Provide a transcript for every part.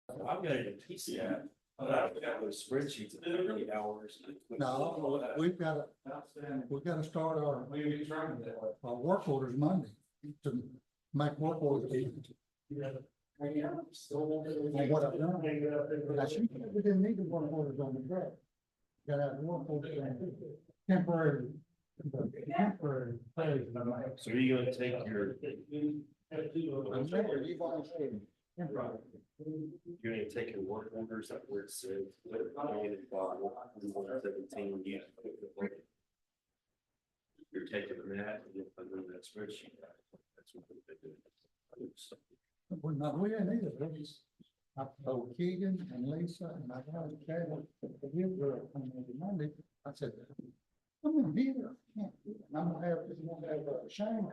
I've got it in PCF, but I've got those spreadsheets at 30 hours. No, we've gotta start our work orders Monday to make work orders. On what I've done. Actually, we didn't need the work orders on the day. Gotta have the work orders on temporary. Temporary. So are you gonna take your, you're gonna take your work orders up where it says, 117, you're taking that and then putting in that spreadsheet. That's what they do. We didn't need it. I told Keegan and Lisa and I got Chad, the new girl coming in Monday. I said, I'm gonna be there. I can't do it. And I'm gonna have a shame.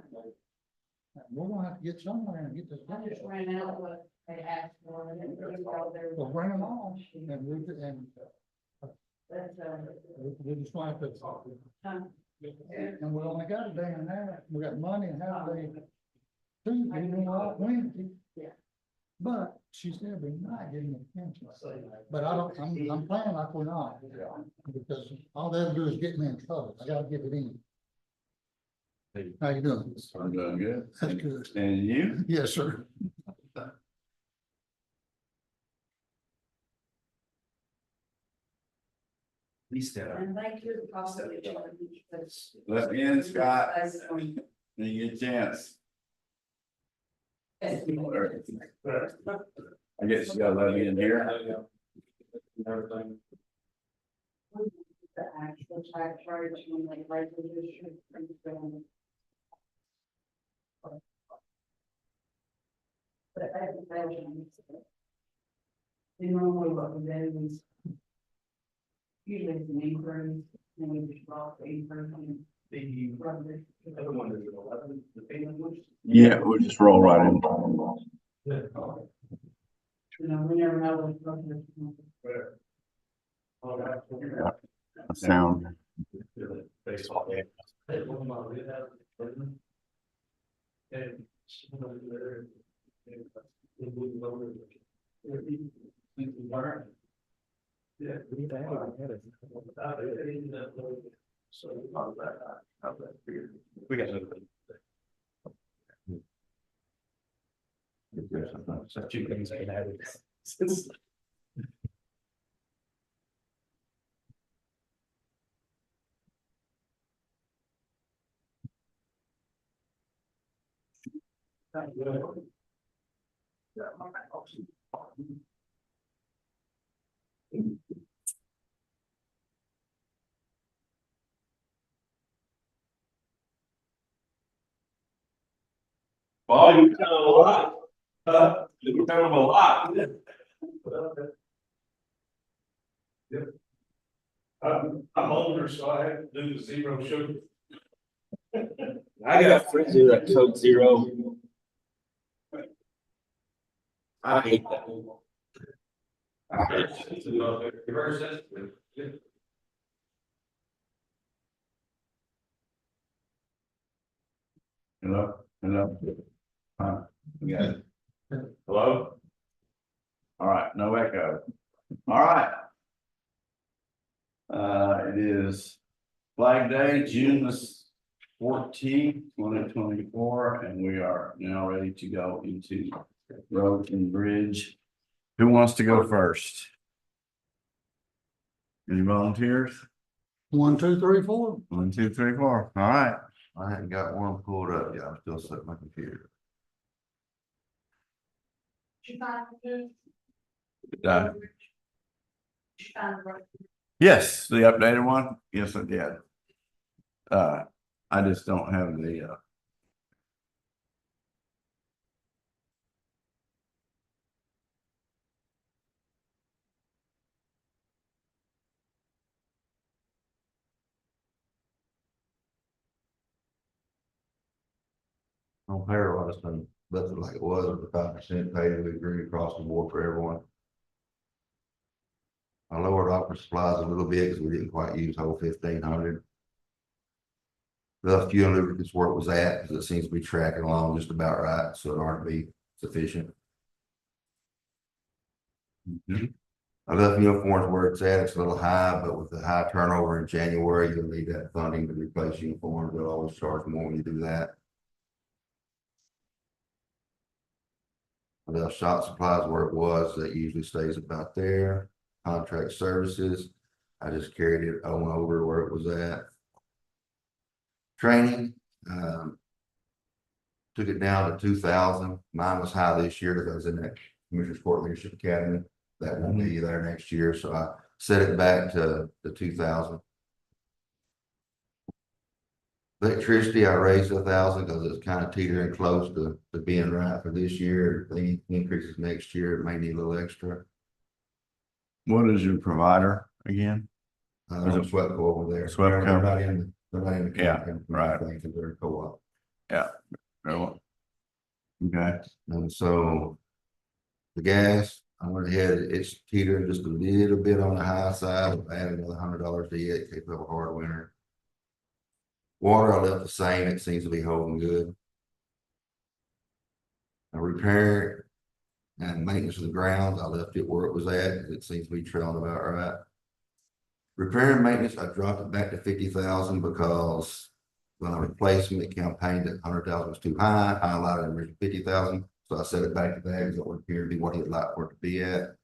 And we're gonna have to get somewhere and get this. I just ran out what they asked for and then we go there. We'll bring them on and we could, and That's, we just want to. And we only got a day and a half. We got money and half a day. Tuesday, you know, like Wednesday. Yeah. But she's gonna be not getting the attention. But I'm playing like we're not. Because all they'll do is get me in trouble. I gotta get it in. How you doing? I'm doing good. That's good. And you? Yes, sir. Least that. and thank you for cost of each other. Because Let me in, Scott. that's, When you get a chance. I guess you gotta let me in here. Everything. the actual tax rate when they raise the district. But I think that was. Normally what we do is. Usually it's an increase, and we just drop the increase. The other one is 11, the payment was. Yeah, we'll just roll right in. You know, we never know what's going to. Sound. Baseball game. Yeah. So we got another. So two things been added. Well, you've done a lot. You've done a lot. Yep. I'm older, so I have to do the zero sugar. I got friends who that Coke Zero. I hate that. Hello, hello. We got it. Hello? All right, no echo. All right. It is Flag Day, June the 14th, 2024, and we are now ready to go into road and bridge. Who wants to go first? Any volunteers? 1, 2, 3, 4. 1, 2, 3, 4. All right. I hadn't got one pulled up yet. I'm still setting my computer. Yes, the updated one. Yes, I did. I just don't have the On payroll, it's been left it like it was, with the 5% pay, we agree across the board for everyone. I lowered office supplies a little bit because we didn't quite use whole 1,500. The fuel and lubricants where it was at, because it seems to be tracking along just about right, so it ought to be sufficient. I left uniforms where it's at, it's a little high, but with the high turnover in January, you'll need that funding to replace uniforms, they'll always charge more when you do that. I left shop supplies where it was, that usually stays about there. Contract services, I just carried it on over where it was at. Training, took it down to 2,000. Mine was high this year because I was in that Commissioners Court Leadership Academy. That won't be there next year, so I set it back to the 2,000. Electricity, I raised 1,000 because it's kind of teetering close to being right for this year. If the increases next year, it may need a little extra. What is your provider again? There's a SWEPCO over there. SWEPCO. They're not in the. Yeah, right. Because they're a co-op. Yeah. Very well. Okay, And so the gas, I went ahead, it's teetering just a little bit on the high side. I added another $100 to it, keep up a hard winter. Water, I left the same. It seems to be holding good. A repair and maintenance of the grounds, I left it where it was at, because it seems to be trailing about right. Repair and maintenance, I dropped it back to 50,000 because when I replaced them, it campaigned at 100,000 was too high, highlighted and original 50,000. So I set it back to that, because it would appear to be what he'd like for it to be at.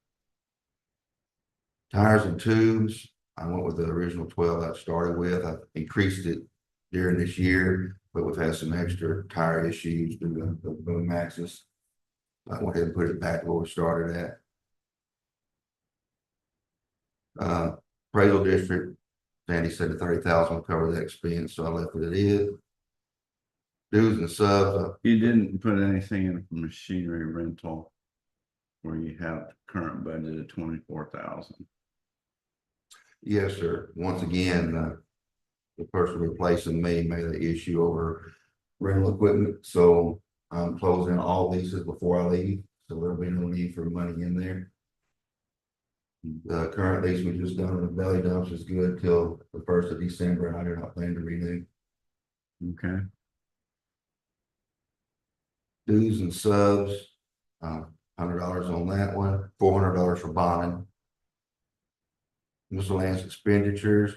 Tires and tubes, I went with the original 12 I started with. I increased it during this year, but we've had some extra tire issues due to the boom axis. I went ahead and put it back where we started at. Appraisal district, Sandy said the 30,000 will cover that expense, so I left it at it. Dues and subs, you didn't put anything in for machinery rental where you have current budget of 24,000. yes, sir. Once again, the person replacing me made an issue over rental equipment, so I'm closing all leases before I leave, so there'll be no need for money in there. The current lease we just done on the belly dumps is good till the 1st of December, and I do not plan to renew. Okay, Dues and subs, $100 on that one, $400 for bonding. Miscellaneous expenditures,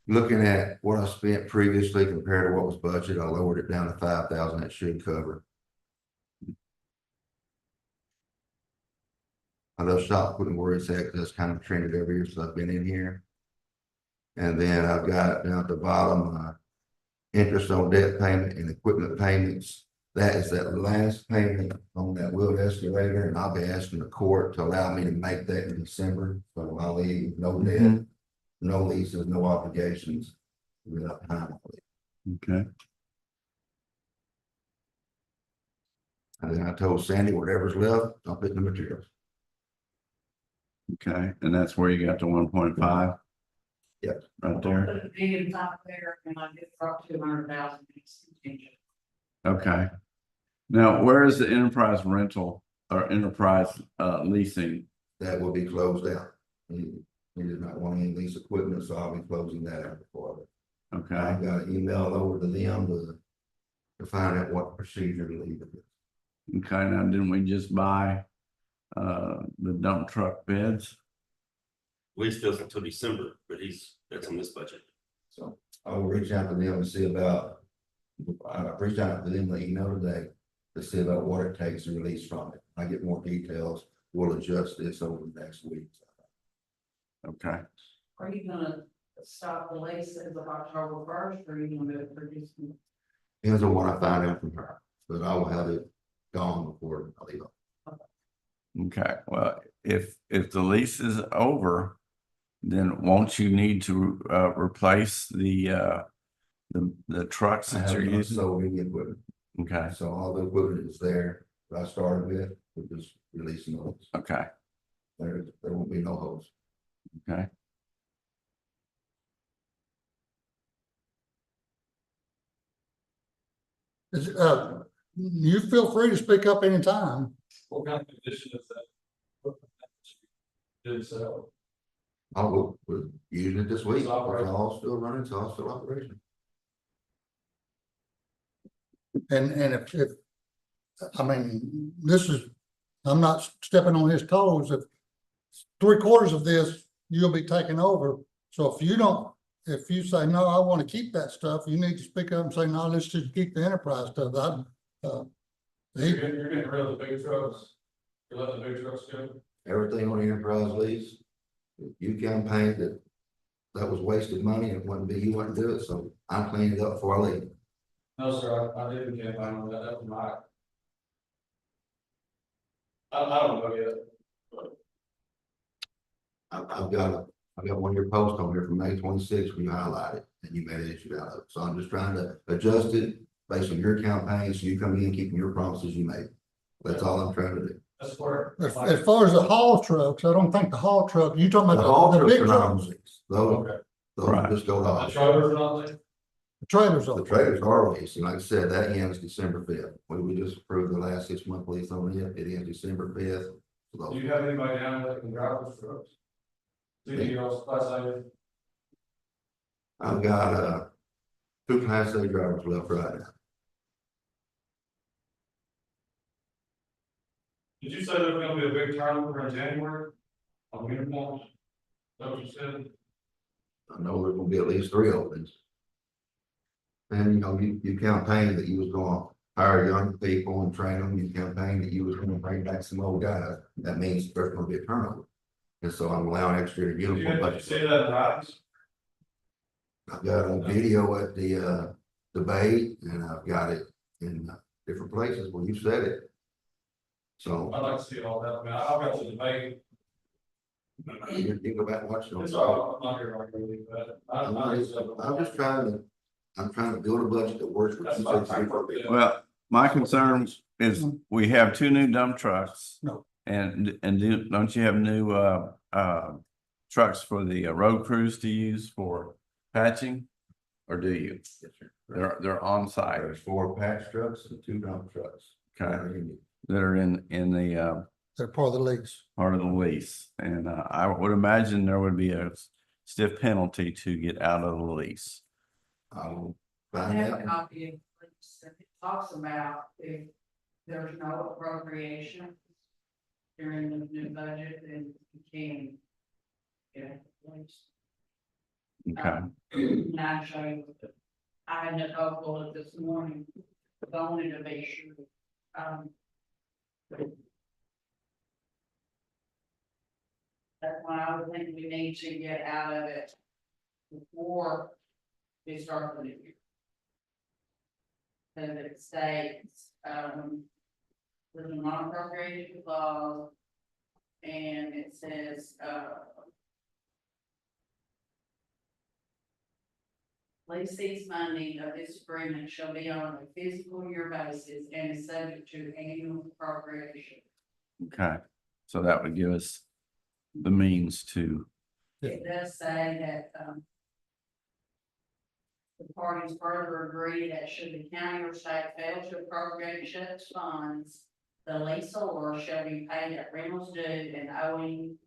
looking at what I spent previously compared to what was budgeted, I lowered it down to 5,000. That should cover. I love shop putting where it's at, because that's kind of trended every year since I've been in here. And then I've got down at the bottom, interest on debt payment and equipment payments. That is that last payment on that wheeled excavator, and I'll be asking the court to allow me to make that in December. So I'll leave no debt, no leases, no obligations without time. okay, And then I told Sandy, whatever's left, I'll put in the materials. okay, and that's where you got the 1.5? Yep. Right there, Put a big in top there, and I just dropped 200,000. okay. Now, where is the enterprise rental or enterprise leasing? That will be closed out. He did not want any lease equipment, so I'll be closing that out before. Okay, I've got an email over to them to find out what procedure to leave it. okay, now didn't we just buy the dump truck beds? We still until December, but that's in this budget. So I will reach out to them and see about, I reached out to them, the email today, to see about what it takes to release from it. I get more details, we'll adjust this over the next week. Okay, Are you gonna stop the leases of October 1st, or are you gonna produce them? Depends on what I find out from her, but I will have it gone before I leave. okay, well, if the lease is over, then won't you need to replace the trucks I that you're have not using? sold any equipment, Okay, so all the equipment is there that I started with, we're just releasing those. okay, There won't be no hose. okay. You feel free to speak up anytime. What kind of condition is that? Did so. We're using it this week, It's operating. it's all still running, it's all still operational. And if, I mean, this is, I'm not stepping on his toes. If 3/4 of this, you'll be taking over. So if you don't, if you say, no, I want to keep that stuff, you need to speak up and say, no, let's just keep the enterprise stuff. You're getting rid of the big trucks. You let the big trucks go. Everything on the enterprise lease, you campaigned that was wasted money, and it wouldn't be, you wouldn't do it, so I'm cleaning it up before I leave. No, sir, I didn't campaign on that, that was my. I don't know yet. I've got one of your posts on here from May 26th where you highlighted and you made an issue out of it. So I'm just trying to adjust it based on your campaign, so you come in keeping your promises you made. That's all I'm trying to do. That's where. As far as the haul trucks, I don't think the haul truck, you talking The about haul the trucks big are not on trucks, lease. Those, Okay. those Right. just go The off. trailers and all that. the trailers The on. trailers are leased, and like I said, that ends December 5th. We just approved the last 6-month lease on it. It ends December 5th. So Do you have anybody down there that can drive those trucks? CDLs, class A? I've got 2 Class A drivers left right now. Did you say there's gonna be a big turnover in January on uniforms? Is that what you said? I know there's gonna be at least 3 openings. And you know, you campaigned that you was gonna hire young people and train them. You campaigned that you was gonna bring back some old guys. That means there's gonna be a turnover. And so I'm allowing extra Did uniform you budget. see that in writings? I've got a video at the debate, and I've got it in different places where you said it. So I'd like to see all that. I mean, I've got the debate. you can go back and watch it. It's all, I'm not here arguing, but I'm just trying to build a budget that works with That's you. fine. Well, my concern is we have 2 new dump trucks. No. And don't you have new trucks for the road crews to use for patching? Or do you? Yes, sir. They're on site, There's 4 patch trucks and 2 dump trucks. okay, that are in the They're part of the lease. part of the lease. And I would imagine there would be a stiff penalty to get out of the lease. I will I find have a out. copy of, it talks about if there's no appropriation during the new budget, then you can. Yeah. Okay, And I show you, I had a couple of this morning, but I wanted to be sure. That's why I would think we need to get out of it before we start the new year. And it states, there's a non-appropriation clause. And it says, lease's funding of this agreement shall be on a fiscal year basis and is subject to annual appropriation. okay. So that would give us the means to, It does say that, the parties further agree that should the county or state fail to appropriate such funds, the leaseor shall be paid at rentals due and owing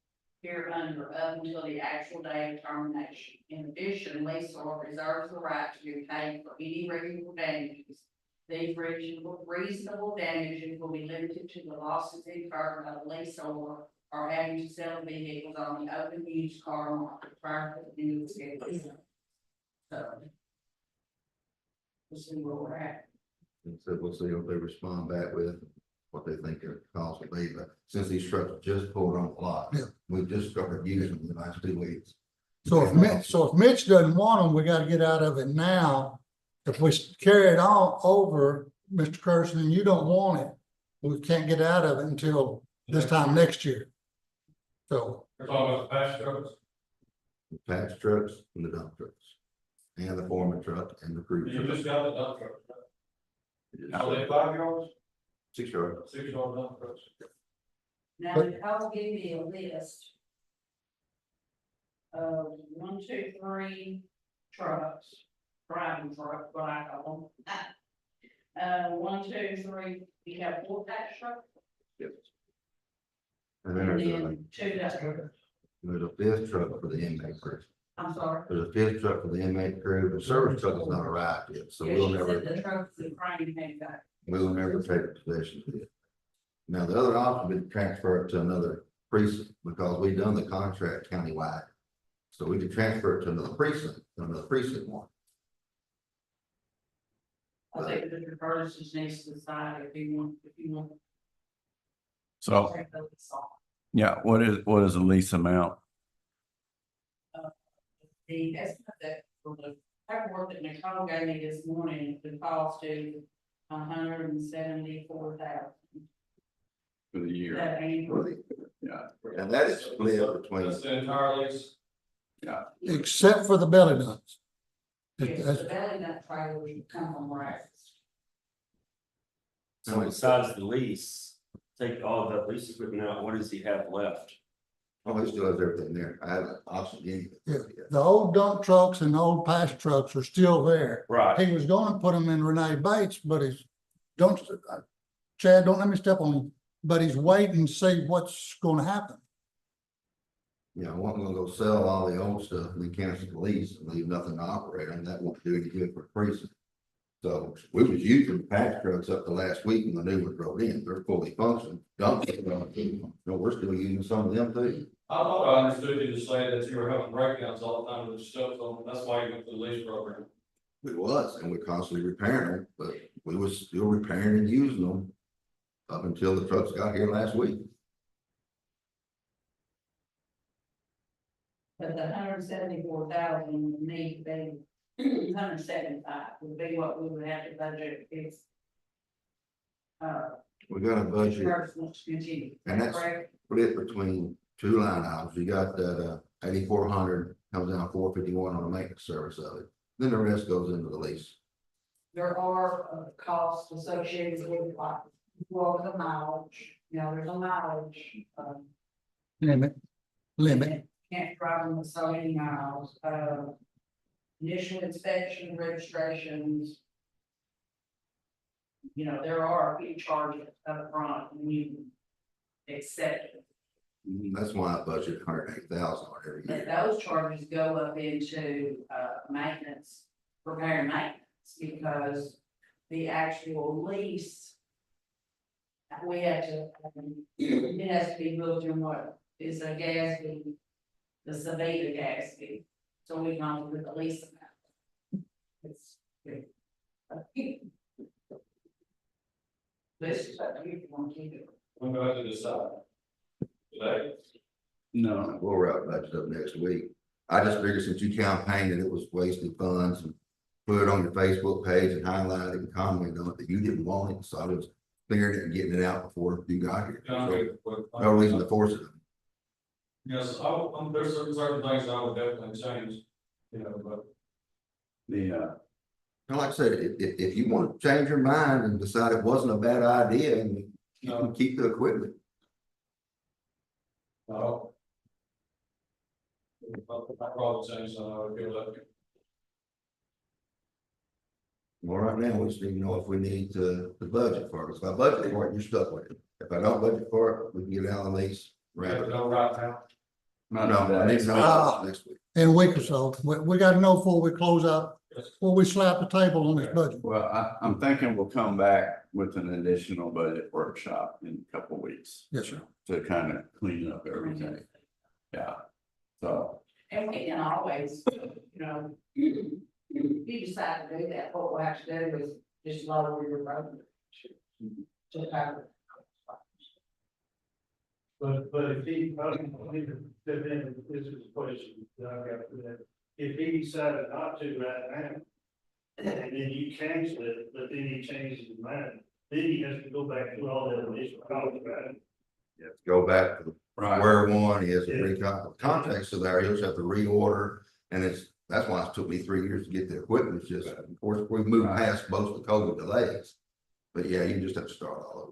hereunder up until the actual day of termination. In addition, leaseor reserves the right to be paid for any reasonable damages. These reasonable damages will be limited to the losses incurred by the leaseor or having to sell vehicles on the open used car market prior to the end of the schedule. So. We'll see where we're at. And so we'll see if they respond back with what they think their cost will be. But since these trucks just pulled on the lot, Yeah. we just started using them in the last 2 weeks. So if Mitch doesn't want them, we gotta get out of it now. If we carry it on over, Mr. Carson, and you don't want it, we can't get out of it until this time next year. So, We're talking about the patch trucks. The patch trucks and the dump trucks. And the foreman truck and the crew You truck. just got the dump trucks, right? Just Are they 5 yards, 6 yard. 6 yard dump trucks? Now, I'll give you a list. Of 1, 2, 3 trucks, driving trucks, what I call them. 1, 2, 3, you have 4 patch trucks, Yes. And and then then 2 dump trucks. there's a 5th truck for the inmate crew. I'm sorry. There's a 5th truck for the inmate crew. The service truck is not arrived yet, so Yeah, we'll she never. said the trucks and crane came back. We'll never take possession of it. Now, the other option would be to transfer it to another precinct, because we done the contract countywide. So we could transfer it to another precinct one. I think Mr. Curtis just needs to decide if you want. So, Take the lease off. yeah, what is the lease amount? The estimate that for the paperwork that Nicole gave me this morning, the cost is $174,000. For the year? That annually. Yeah, And that is split between, That's the entire lease. yeah. Except for the belly nuts. Yes, the belly nut trailer would come from Rags. So besides the lease, take all of that lease equipment out, what does he have left? oh, he still has everything there. I haven't auctioned anything. The old dump trucks and the old patch trucks are still there. Right. He was gonna put them in Renee Bates, but Chad, don't let me step on him, but he's waiting to see what's gonna happen. Yeah, I want to go sell all the old stuff and then cancel the lease and leave nothing to operate on. That won't do any good for the precinct. So we was using the patch trucks up to last week when the new ones rolled in. They're fully functioning. Dump, no, we're still using some of them too. I thought I understood you to say that you were having breakdowns all the time with the stuff, so that's why you went to the lease program. It was, and we're constantly repairing them, but we was still repairing and using them up until the trucks got here last week. But the $174,000 would need to be $175,000 would be what we would have to budget if. We got a budget First, let's continue. And that's- Correct? split between two line items. You got that 8,400 comes down 451 on the maintenance service of it. Then the rest goes into the lease. There are costs associated with like, well, the mileage, there's a mileage. Limit. Can't drive them so many miles, initial inspection, registrations. There are a few charges up front when you accept it. That's why I budget 108,000 on every But year. those charges go up into, maintenance, repair and maintenance, because the actual lease. We have to, it has to be booked in what is a gas fee, the Savita gas fee, so we can with the lease amount. It's. This is what you want to do. I'm going to decide. Today? No, We'll wrap budget up next week. I just figured since you campaigned that it was wasted funds and put it on your Facebook page and highlight it and comment on it that you didn't want it, so I was clearing it and getting it out before you got here. So, no reason to force it. Yes, there's certain things I would definitely change, but. the, And like I said, if you want to change your mind and decide it wasn't a bad idea, and you can keep the equipment. No. I probably change some, I would feel like. Well, right now, we just need to know if we need to budget for it. If I budget for it, you're stuck with it. If I don't budget for it, we can get it out of the lease. Right. No, right now. No, I need to know next week. In a week or so, we gotta know before we close out, before we slap the table on this budget. well, I'm thinking we'll come back with an additional budget workshop in a couple of weeks Yes, sir. to kind of clean up everything. Yeah, so, And we can always, if you decide to do that, what we'll have to do is just lower your road. To cover. But if he, I don't know, this is a question that I've got for that. If he decided not to right now, and then you cancel it, but then he changes his mind, then he has to go back through all that initial contract. You have to go back to right, where one, he has to contract still he'll just have to reorder. And that's why it took me 3 years to get the equipment. It's just, of course, we've moved past most of the COVID delays. But yeah, you just have to start all over.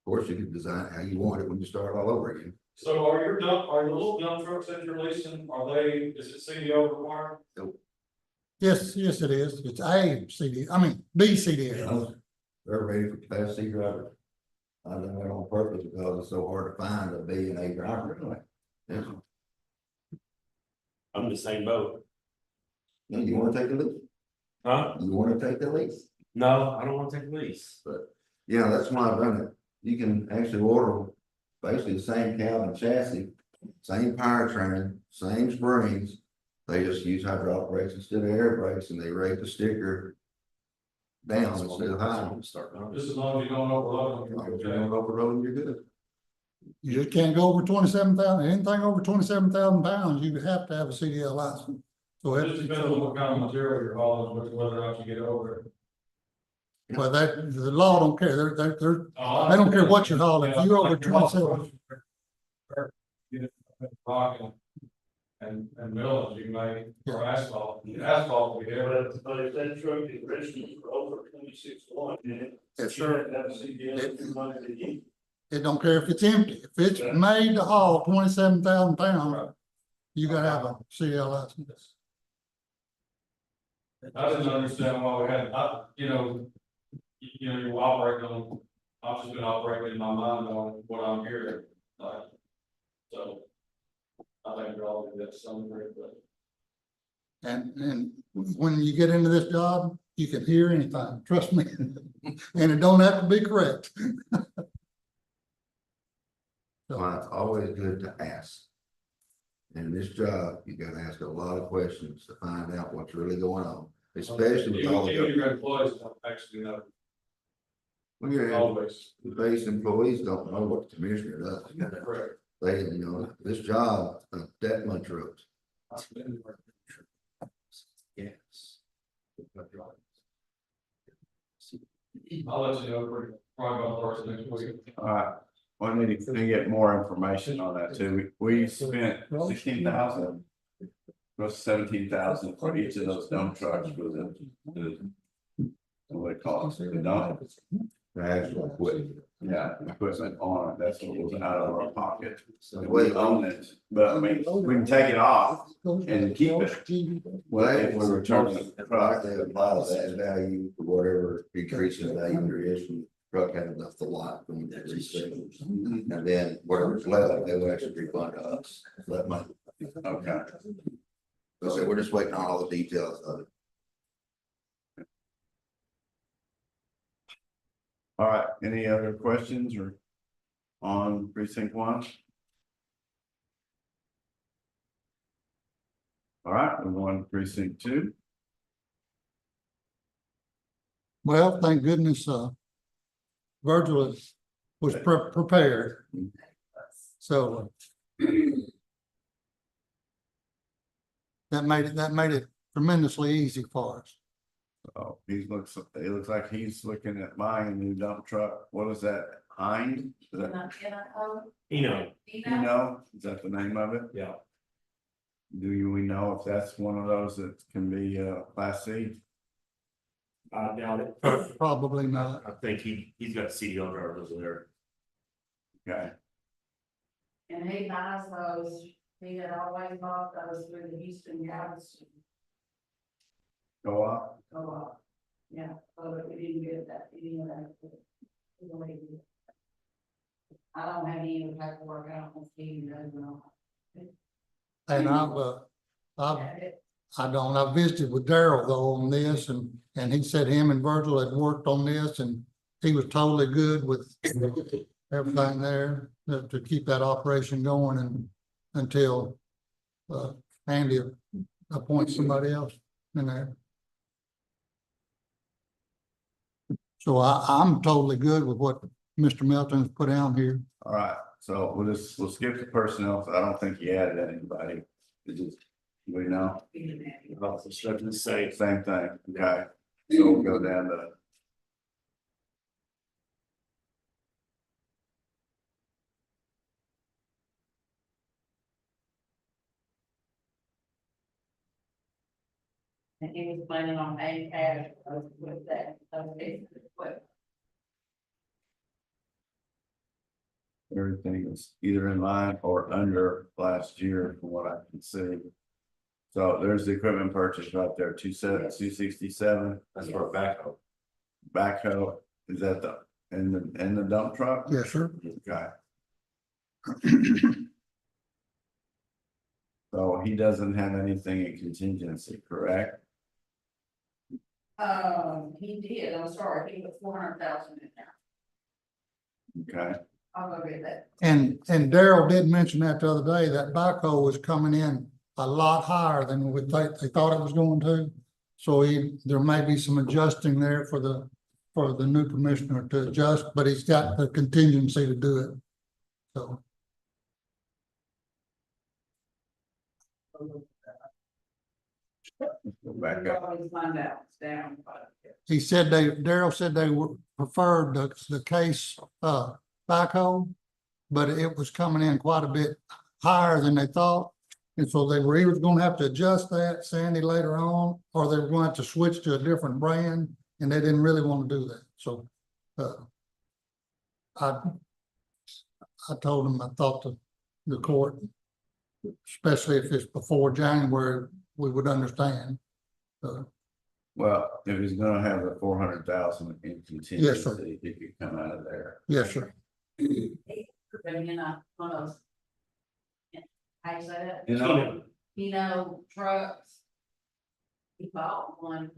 Of course, you can design it how you want it when you start all over again. So are your little dump trucks that you're leasing, is it CDL required? Yes, it is. It's B CDL. They're ready for Class C drivers. I done that on purpose because it's so hard to find a B and A driver. Yeah. I'm the same boat. Now, you wanna take the lease? Huh? You wanna take the lease? No, I don't want to take a lease. But, yeah, that's why I've done it. You can actually order basically the same cab and chassis, same powertrain, same springs. They just use hydraulic brakes instead of air brakes, and they rate the sticker down instead of high. Just as long as you don't overload them. If you're going over the road, you're good. You just can't go over 27,000, anything over 27,000 pounds, you have to have a CDL license. So It just depends on what kind of material you're hauling, whether or not you get over it. well, the law don't care, they're, Oh, they don't care what you're hauling, if you're over Like you're hauling 27. you know, rock and millings you make for asphalt, asphalt will be there. But if that truck is registered for over 26.1, then. Yes, sir. That CDL money to you. It don't care if it's empty, if it's made to haul 27,000 pounds, you gotta have a CDL license. I didn't understand why we had, you're operating on, I've just been operating in my mind on what I'm hearing, like, so. I think we're all gonna get somewhere, but. And when you get into this job, you can hear anything, trust me, and it don't have to be correct. Well, it's always good to ask. In this job, you gotta ask a lot of questions to find out what's really going on, especially with all Even the. your employees don't actually know, When you're, always. the base employees don't know what the commissioner does. Correct. They, this job, that much roads. Yes. I'll let you know, probably about first next week. All right, well, I need to get more information on that too. We spent 16,000. Was 17,000 for each of those dump trucks for the what they call it, the dump. The actual equipment. Yeah, equipment on it, that's what was out of our pocket. So we own it, but I mean, we can take it off and keep it. Well, if we return the Like product. they apply that value for whatever increase in value there is from truck having left the lot from the resale. And then whatever's left, they will actually refund us that money. Okay, So we're just waiting on all the details of it. all right, any other questions or on precinct 1? All right, we're going to precinct 2. Well, thank goodness, Virgil was prepared. So that made it tremendously easy for us. Oh, it looks like he's looking at buying a new dump truck. What is that? Hind? Is that, You know. is that the name of it? Yeah. We know if that's one of those that can be Class C? I doubt it. Probably not. I think he's got CDL drivers there. Okay, And he buys those, he had always bought those through the Houston gas go up. co-op. Yeah, so that we didn't get that, any of that. I don't have any of the paperwork, I don't know if he does know. And I visited with Daryl though on this, and he said him and Virgil had worked on this, and he was totally good with everything there to keep that operation going and until Andy appoints somebody else in there. So I'm totally good with what Mr. Melton's put down here. All right, so we'll skip the personnel. 'Cause I don't think he added anybody. It just, we know. Same thing, okay, so we'll go down to. And he was planning on paying cash with that, those pieces of equipment. Everything is either in line or under last year from what I can see. So there's the equipment purchase right there, 267. That's for a backhoe. Backhoe, is that in the dump truck? Yes, sir. Okay. So he doesn't have anything in contingency, correct? He did, I'm sorry, he put 400,000 in there. Okay, I'll go get that. And Daryl did mention that the other day, that backhoe was coming in a lot higher than they thought it was going to. So there may be some adjusting there for the new commissioner to adjust, but he's got the contingency to do it. So. Go back up. Always find out, it's down, but. He said Daryl said they preferred the case backhoe, but it was coming in quite a bit higher than they thought. And so they were either gonna have to adjust that, Sandy, later on, or they were going to have to switch to a different brand, and they didn't really want to do that. So I told them I thought the court, especially if it's before January, we would understand. Well, if he's gonna have the 400,000 in Yes, sir. contingency, he could come out of there. Yes, sir. Bringing up one of those. How you say that? You know, Trucks. He bought one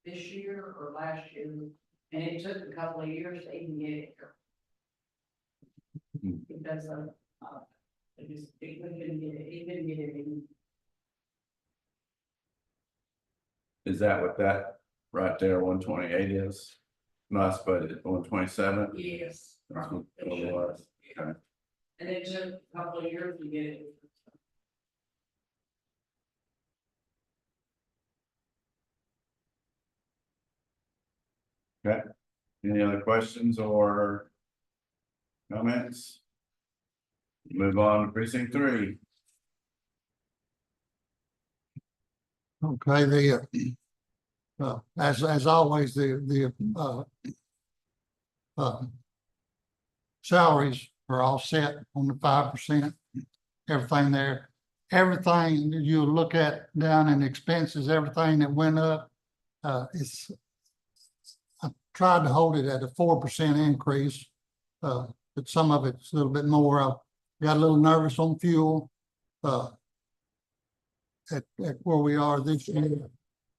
this year or last year, and it took a couple of years to even get it here. Hmm. Because of, he couldn't get it in. is that what that right there, 128 is? Must, but it's 127? Yes. That's what it was. Okay. And it took a couple of years to get it. Any other questions or comments? Move on to precinct 3. Okay, as always, salaries are all set on the 5%. Everything there, everything you look at down in expenses, everything that went up, I tried to hold it at a 4% increase, but some of it's a little bit more. I got a little nervous on fuel. At where we are this year.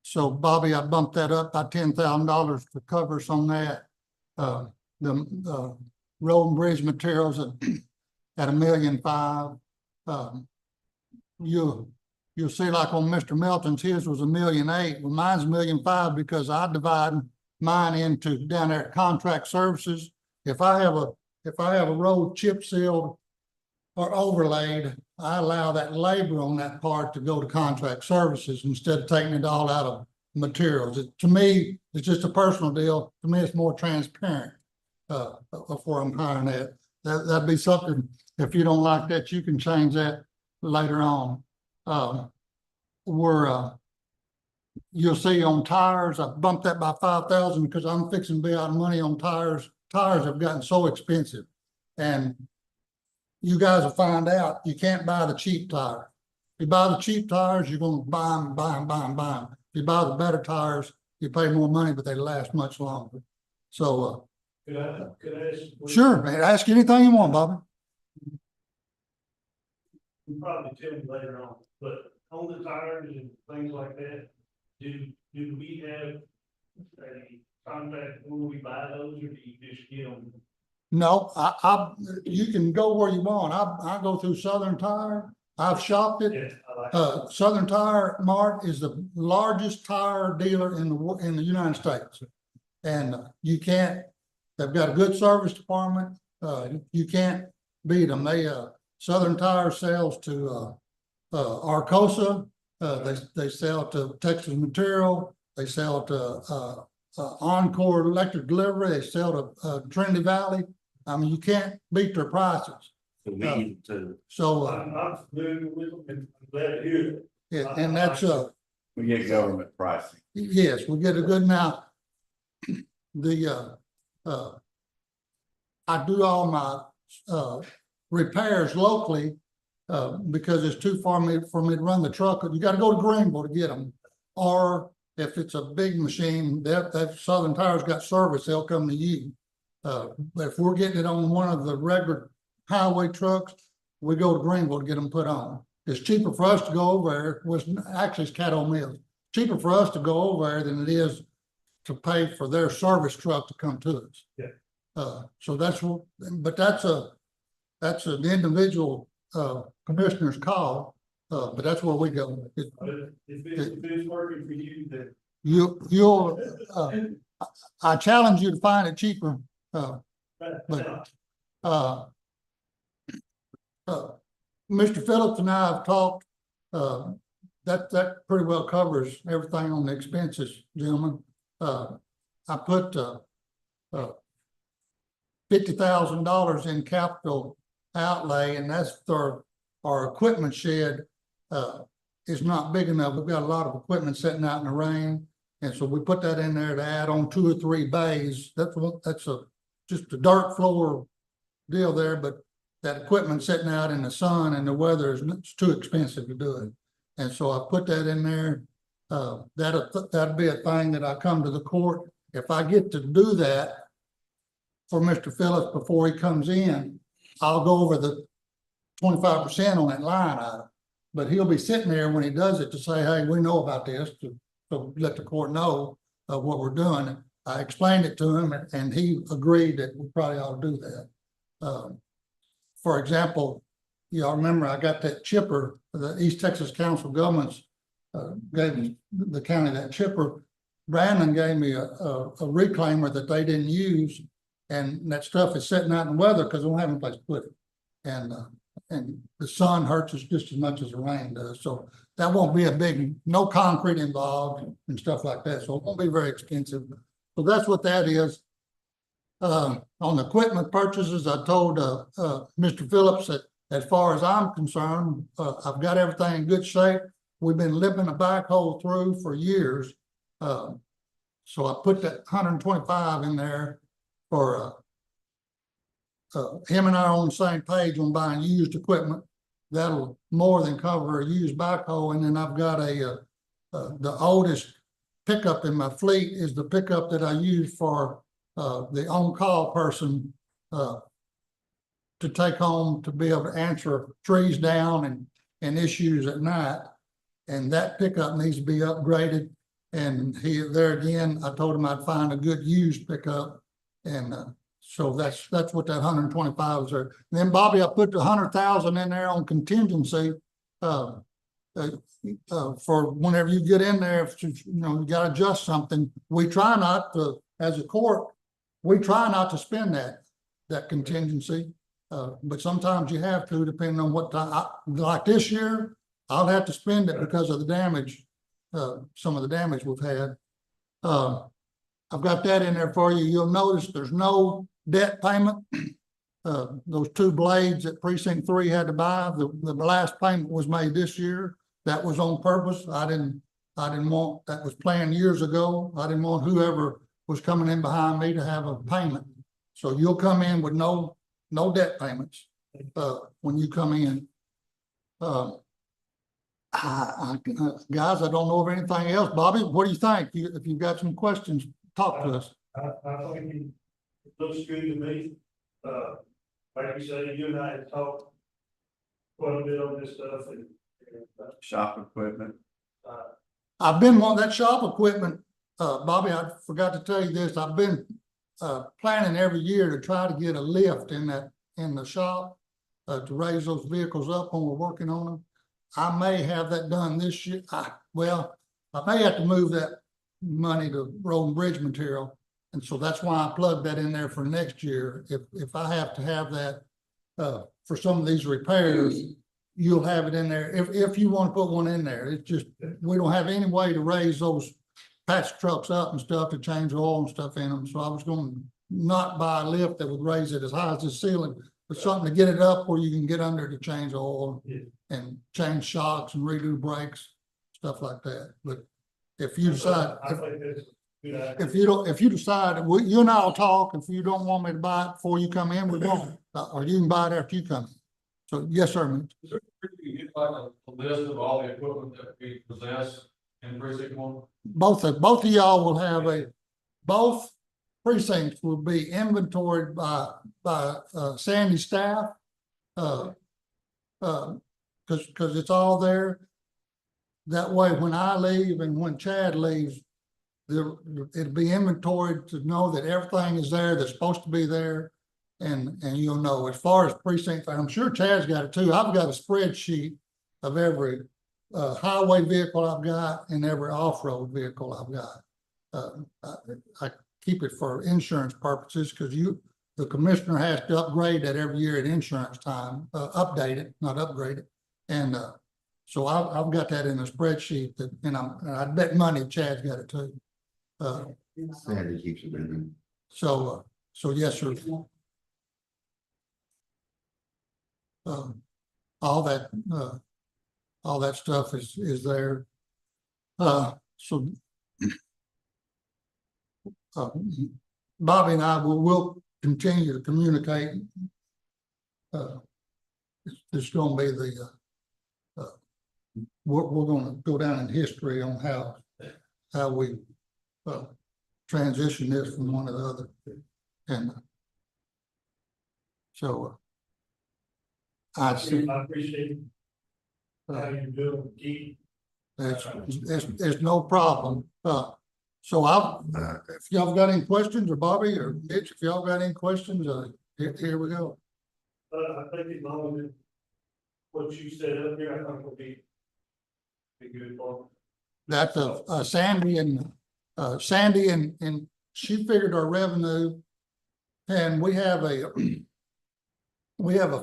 So Bobby, I bumped that up by $10,000 to cover some of that. The road and bridge materials at $1.5 million. You'll see like on Mr. Melton's, his was $1.8 million. Well, mine's $1.5 million because I divide mine into down there at contract services. If I have a road chip sealed or overlaid, I allow that labor on that part to go to contract services instead of taking it all out of materials. To me, it's just a personal deal. To me, it's more transparent of where I'm hiring at. That'd be something, if you don't like that, you can change that later on. You'll see on tires, I bumped that by 5,000 because I'm fixing to be out of money on tires. Tires have gotten so expensive, and you guys will find out you can't buy the cheap tire. If you buy the cheap tires, you're going to buy them. If you buy the better tires, you pay more money, but they last much longer. So, Could I ask? a question? sure, man, ask anything you want, Bobby. You'll probably tell me later on, but on the tires and things like that, do we have a contract when we buy those, or do you just get them? No, you can go where you want. I go through Southern Tire. I've shopped it. Yes, I like. Southern Tire Mart is the largest tire dealer in the United States. And they've got a good service department. You can't beat them. Southern Tire sells to Arcosa. They sell to Texas Material. They sell to Encore Electric Delivery. They sell to Trinity Valley. I mean, you can't beat their prices. So, I'm familiar with them, and I'm glad to hear that. yeah, and that's, We get government pricing. yes, we get a good now. I do all my repairs locally because it's too far for me to run the truck. You got to go to Greenville to get them. Or if it's a big machine, that Southern Tire's got service, they'll come to you. But if we're getting it on one of the regular highway trucks, we go to Greenville to get them put on. It's cheaper for us to go over there. Actually, it's Caddo Mills. Cheaper for us to go over there than it is to pay for their service truck to come to us. Yeah. So but that's an individual, commissioner's call, but that's where we go. But if it's working for you, then. You'll, I challenge you to find it cheaper, but, uh, Mr. Phillips and I have talked, that pretty well covers everything on the expenses, gentlemen. I put, $50,000 in capital outlay, and that's our equipment shed, is not big enough. We've got a lot of equipment sitting out in the rain. And so we put that in there to add on 2 or 3 bays. That's just a dirt floor deal there, but that equipment sitting out in the sun and the weather it's too expensive to do it. And so I put that in there. That'll be a thing that I come to the court. If I get to do that for Mr. Phillips before he comes in, I'll go over the 25% on that line item. But he'll be sitting there when he does it to say, hey, we know about this, to let the court know what we're doing. I explained it to him and he agreed that we probably ought to do that. For example, y'all remember I got that chipper, the East Texas Council of Governments gave the county that chipper. Brandon gave me a reclaimer that they didn't use, and that stuff is sitting out in the weather because they don't have any place to put it. And the sun hurts us just as much as the rain does. So that won't be a big, no concrete involved and stuff like that. So it won't be very expensive. So that's what that is. On the equipment purchases, I told Mr. Phillips that as far as I'm concerned, I've got everything in good shape. We've been living a backhoe through for years. So I put that 125 in there for him and I are on the same page on buying used equipment. That'll more than cover a used backhoe. And then I've got the oldest pickup in my fleet is the pickup that I use for the on-call person to take home to be able to answer trees down and issues at night. And that pickup needs to be upgraded. And there again, I told him I'd find a good used pickup. And so that's what that 125 is there. And then Bobby, I put the 100,000 in there on contingency for whenever you get in there, if you got to adjust something. We try not to, as a court, we try not to spend that contingency, but sometimes you have to, depending on what time. Like this year, I'll have to spend it because of the damage, some of the damage we've had. I've got that in there for you. You'll notice there's no debt payment. Those 2 blades that Precinct 3 had to buy, the last payment was made this year. That was on purpose. I didn't want, that was planned years ago. I didn't want whoever was coming in behind me to have a payment. So you'll come in with no debt payments when you come in. Guys, I don't know of anything else. Bobby, what do you think? If you've got some questions, talk to us. I think it looks good to me. Like you say, you and I had talked quite a bit on this stuff and Shop equipment. I've been wanting that shop equipment. Bobby, I forgot to tell you this. I've been planning every year to try to get a lift in the shop to raise those vehicles up when we're working on them. I may have that done this year. I may have to move that money to road and bridge material. And so that's why I plugged that in there for next year. If I have to have that for some of these repairs, you'll have it in there. If you want to put one in there, it's just, we don't have any way to raise those patch trucks up and stuff to change oil and stuff in them. So I was going to not buy a lift that would raise it as high as the ceiling, but something to get it up where you can get under to change oil and change shocks and redo brakes, stuff like that. But if you decide, if you decide, you and I will talk. If you don't want me to buy it before you come in, we won't. Or you can buy it after you come in. So yes, sir. Is there, you get like a list of all the equipment that we possess in precinct 1? Both of y'all will have both precincts will be inventoried by Sandy's staff. Because it's all there. That way, when I leave and when Chad leaves, it'll be inventoried to know that everything is there that's supposed to be there. And you'll know, as far as precinct, I'm sure Chad's got it too. I've got a spreadsheet of every highway vehicle I've got and every off-road vehicle I've got. I keep it for insurance purposes because the commissioner has to upgrade that every year at insurance time, update it, not upgrade it. And so I've got that in a spreadsheet that, and I bet money Chad's got it too. Sandy keeps it in. So yes, sir. All that stuff is there. So Bobby and I will continue to communicate. It's going to be we're going to go down in history on how we transition this from one to the other, and so I see. I appreciate how you do it, Keith. It's no problem. So if y'all got any questions, or Bobby or Mitch, if y'all got any questions, here we go. I think as long as what you said up here, I think will be good for That Sandy and she figured our revenue, and we have a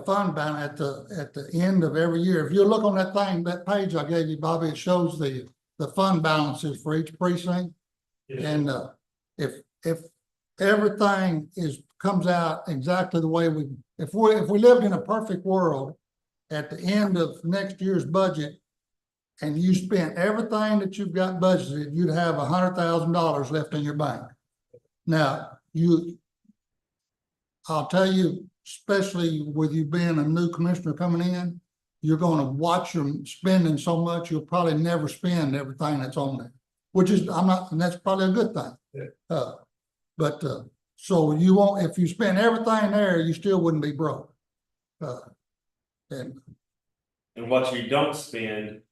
fund balance at the end of every year. If you look on that page I gave you, Bobby, it shows the fund balances for each precinct. Yes. And if everything comes out exactly the way if we lived in a perfect world, at the end of next year's budget, and you spent everything that you've got budgeted, you'd have $100,000 left in your bank. Now, I'll tell you, especially with you being a new commissioner coming in, you're going to watch them spending so much, you'll probably never spend everything that's on there, and that's probably a good thing. Yeah. So you won't, if you spend everything there, you still wouldn't be broke. And what you don't spend,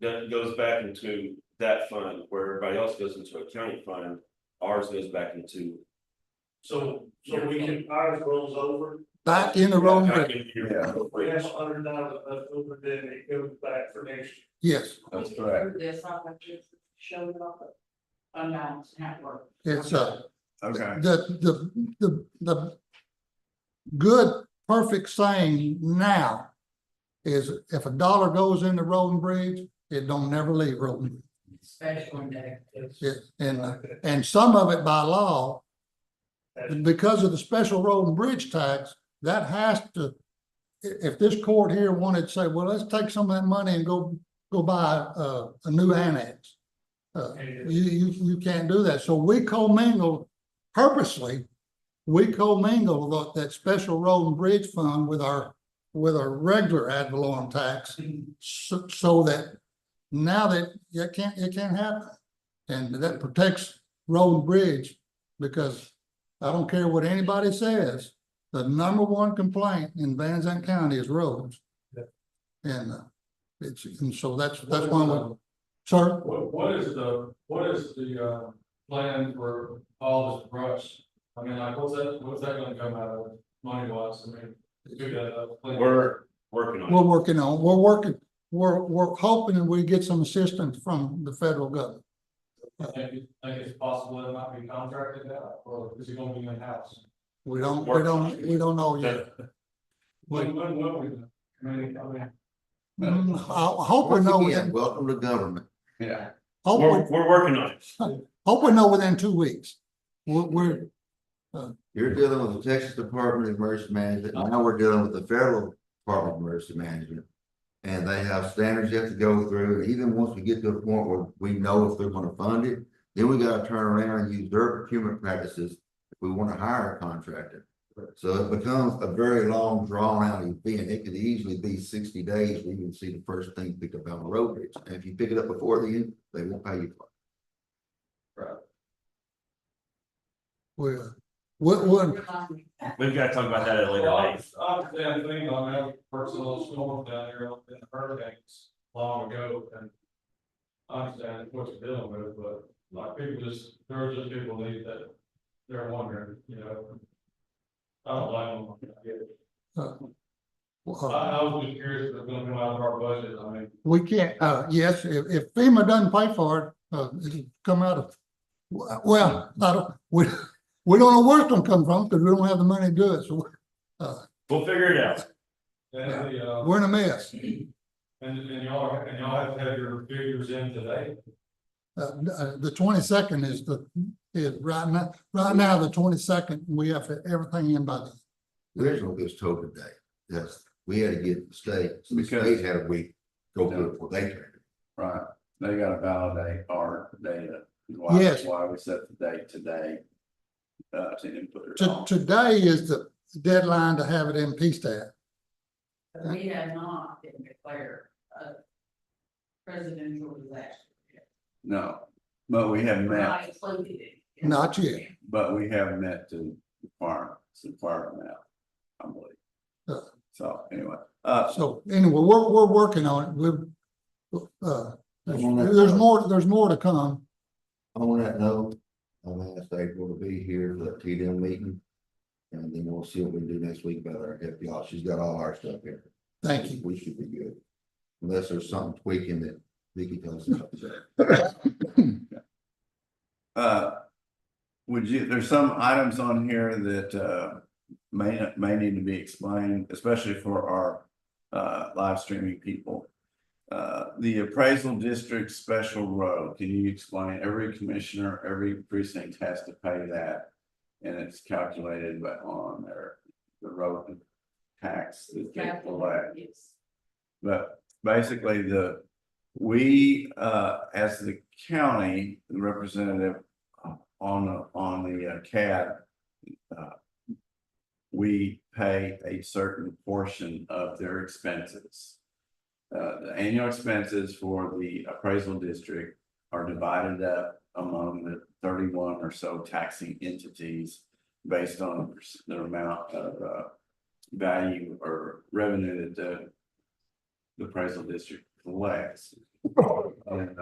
that goes back into that fund, where everybody else goes into a county fund, ours goes back into. So we can, ours rolls over. back in the road. Back into your- Yeah. We have 100,000 left over, then it goes back for next year. Yes, That's correct. This, I want you to show it off, unbalanced network. it's Okay. the good, perfect saying now is if $1 goes into road and bridge, it don't never leave road and bridge. Special day. And some of it by law, because of the special road and bridge tax, that has to, if this court here wanted to say, well, let's take some of that money and go buy a new annex. You can't do that. So we commingle purposely, that special road and bridge fund with our regular ad valorem tax, so that now that it can't happen. And that protects road and bridge, because I don't care what anybody says, the number one complaint in Van Zandt County is roads. And so that's why we, sir, What is the plan for all this brush? I mean, like, what's that gonna come out of money wise? I mean, We're working on it. we're hoping that we get some assistance from the federal government. think it's possible that it might be contracted out, or is it gonna be in-house? We don't know yet. When will we? I mean, I hope we know Again, within, welcome to government. Yeah. We're working on it. hope we know within 2 weeks. We're You're dealing with the Texas Department of Emergency Management, and now we're dealing with the Federal Department of Emergency Management. And they have standards you have to go through, and even once we get to a point where we know if they're gonna fund it, then we gotta turn around and use their procurement practices if we wanna hire a contractor. So it becomes a very long, drawn out event. It could easily be 60 days where you can see the first thing picked up on the road bridge. And if you pick it up before then, they won't pay you for it. we're We've got to talk about that at a later date. I understand things on that personal storm down here in the hurricanes long ago, and I understand what you're dealing with, but like people people need that, they're wondering, you know. I don't like them. I get it. I was just curious if it's gonna come out of our budget, I mean, We can't, yes, if FEMA doesn't pay for it, it'll come out of, well, I don't, we don't know where it's gonna come from, because we don't have the money to do it, so, We'll figure it out. and the, we're in a mess. and y'all have to have your figures in today. The 22nd is right now, the 22nd, we have everything in by then. Original was told today, yes, we had to get the state, so the Because- state had a week, go through it before they turned it. Right, they gotta validate our data. Yes. Why we set the date today. To input it To, all. today is the deadline to have it in PSTAT. But we have not been declared a presidential disaster. No, but we have We're met, not included it. Not yet. but we have met to require them out, I believe. Uh. So anyway, So anyway, we're working on it. There's more to come. On that note, I've asked April to be here for that TDM meeting. And then we'll see what we do next week about our FPL. She's got all our stuff here. Thank you. We should be good. Unless there's something tweaking that Vicky tells us. there's some items on here that may need to be explained, especially for our live streaming people. The appraisal district special road, can you explain? Every commissioner, every precinct has to pay that. And it's calculated on the road tax that they collect. Yes. But basically we as the county representative on the CAD, we pay a certain portion of their expenses. The annual expenses for the appraisal district are divided up among the 31 or so taxing entities based on the amount of value or revenue that the appraisal district collects. And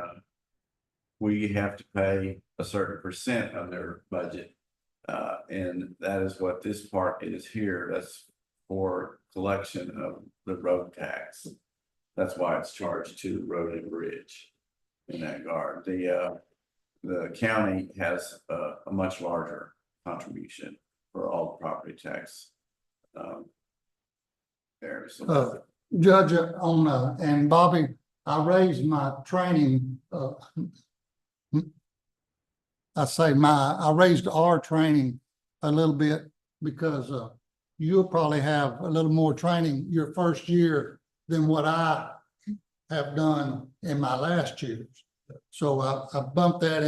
we have to pay a certain percent of their budget. And that is what this part is here. That's for collection of the road tax. That's why it's charged to road and bridge in that regard. The county has a much larger contribution for all the property tax. There, so Judge, and Bobby, I raised my training, I raised our training a little bit because you'll probably have a little more training your first year than what I have done in my last years. So I bumped that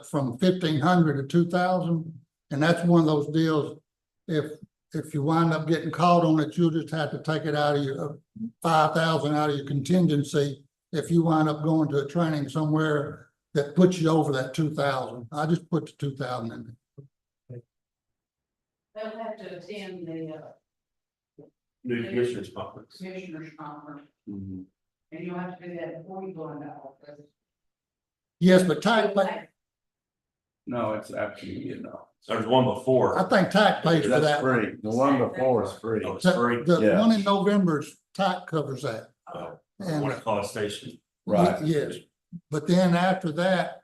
from 1,500 to 2,000, and that's one of those deals. If you wind up getting caught on it, you'll just have to take it out of your 5,000 out of your contingency. If you wind up going to a training somewhere that puts you over that 2,000, I just put the 2,000 in there. They'll have to attend the New commissioners conference. commissioners conference, mhm. and you'll have to do that before you go into office. Yes, but No, it's after you get off. There's one before. I think TAC pays for That's that. free. The one before is free. Oh, it's free. The Yeah. one in November's TAC covers that. Oh, And One at College Station. Right. Yes, but then after that,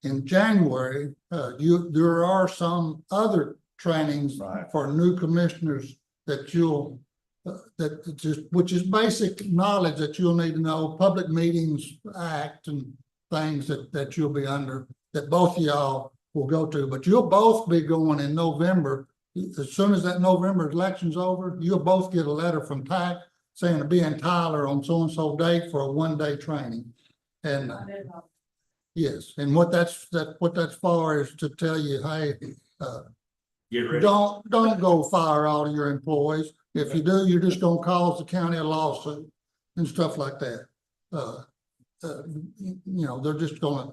in January, there are some other trainings Right. for new commissioners that which is basic knowledge that you'll need to know, Public Meetings Act and things that you'll be under, that both of y'all will go to, but you'll both be going in November. As soon as that November election's over, you'll both get a letter from TAC saying to be in Tyler on so-and-so date for a one-day training. And yes, and what that's for is to tell you, hey, Get ready. don't go fire all of your employees. If you do, you're just gonna cause the county a lawsuit and stuff like that. They're just gonna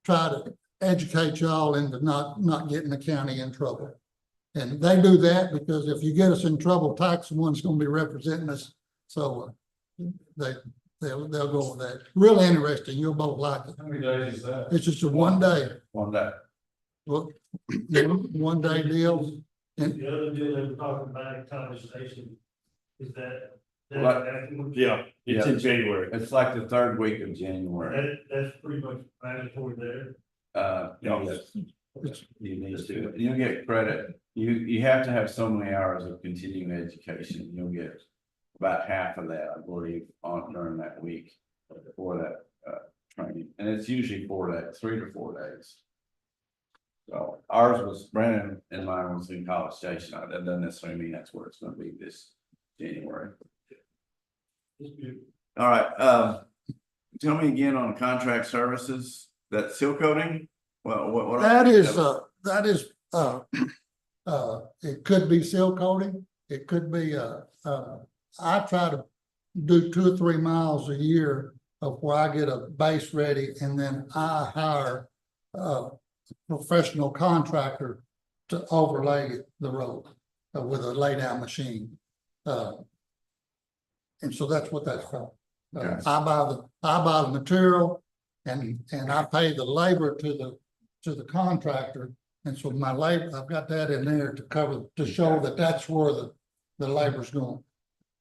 try to educate y'all into not getting the county in trouble. And they do that because if you get us in trouble, TAC's the one's gonna be representing us. So they they'll go with that. Really interesting. You'll both like it. How many days is that? It's just a 1 day, One day. well, 1 day deal. And The other deal they were talking about in College Station is that. What? Yeah, it's in January. It's like the third week of January. That's pretty much mandatory there. Yes. You need to, you'll get credit. You have to have so many hours of continuing education. You'll get about half of that, I believe, on during that week for that training. And it's usually 4 days, 3 to 4 days. So ours was, Brandon and mine was in College Station. That doesn't necessarily mean that's where it's gonna be this January. All right, tell me again on contract services, that seal coating? Well, what? that is, it could be seal coating. It could be, I try to do 2 or 3 miles a year of where I get a base ready and then I hire a professional contractor to overlay the road with a lay down machine. And so that's what that's for. Okay. I buy the material and I pay the labor to the contractor. And so my labor, I've got that in there to cover, to show that that's where the labor's going.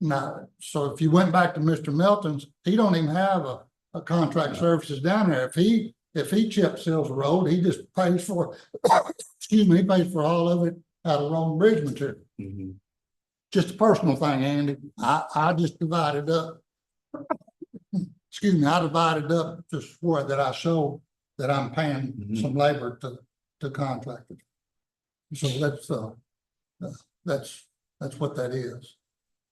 Now, so if you went back to Mr. Melton's, he don't even have a contract services down there. If he chip seals the road, he just pays for, excuse me, he pays for all of it out of road and bridge material. Mhm. Just a personal thing, Andy. I just divided up. Excuse me, I divided up just for that I show that I'm paying some labor to contractors. So that's what that is.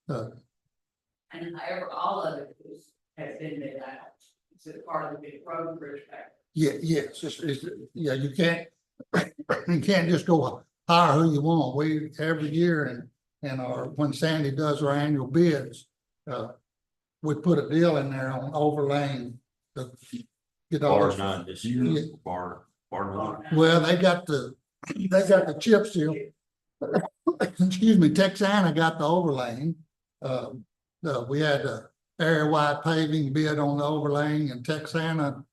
And all of it has been bid out. It's a part of the big road and bridge package. Yeah, yes, yeah, you can't just go hire who you want. We, every year and when Sandy does our annual bids, we put a deal in there on overlaying the. Get all Bar this- none this Yeah. year, bar none. Well, they got the chip seal. Excuse me, Texana got the overlaying. We had area wide paving bid on the overlaying and Texana.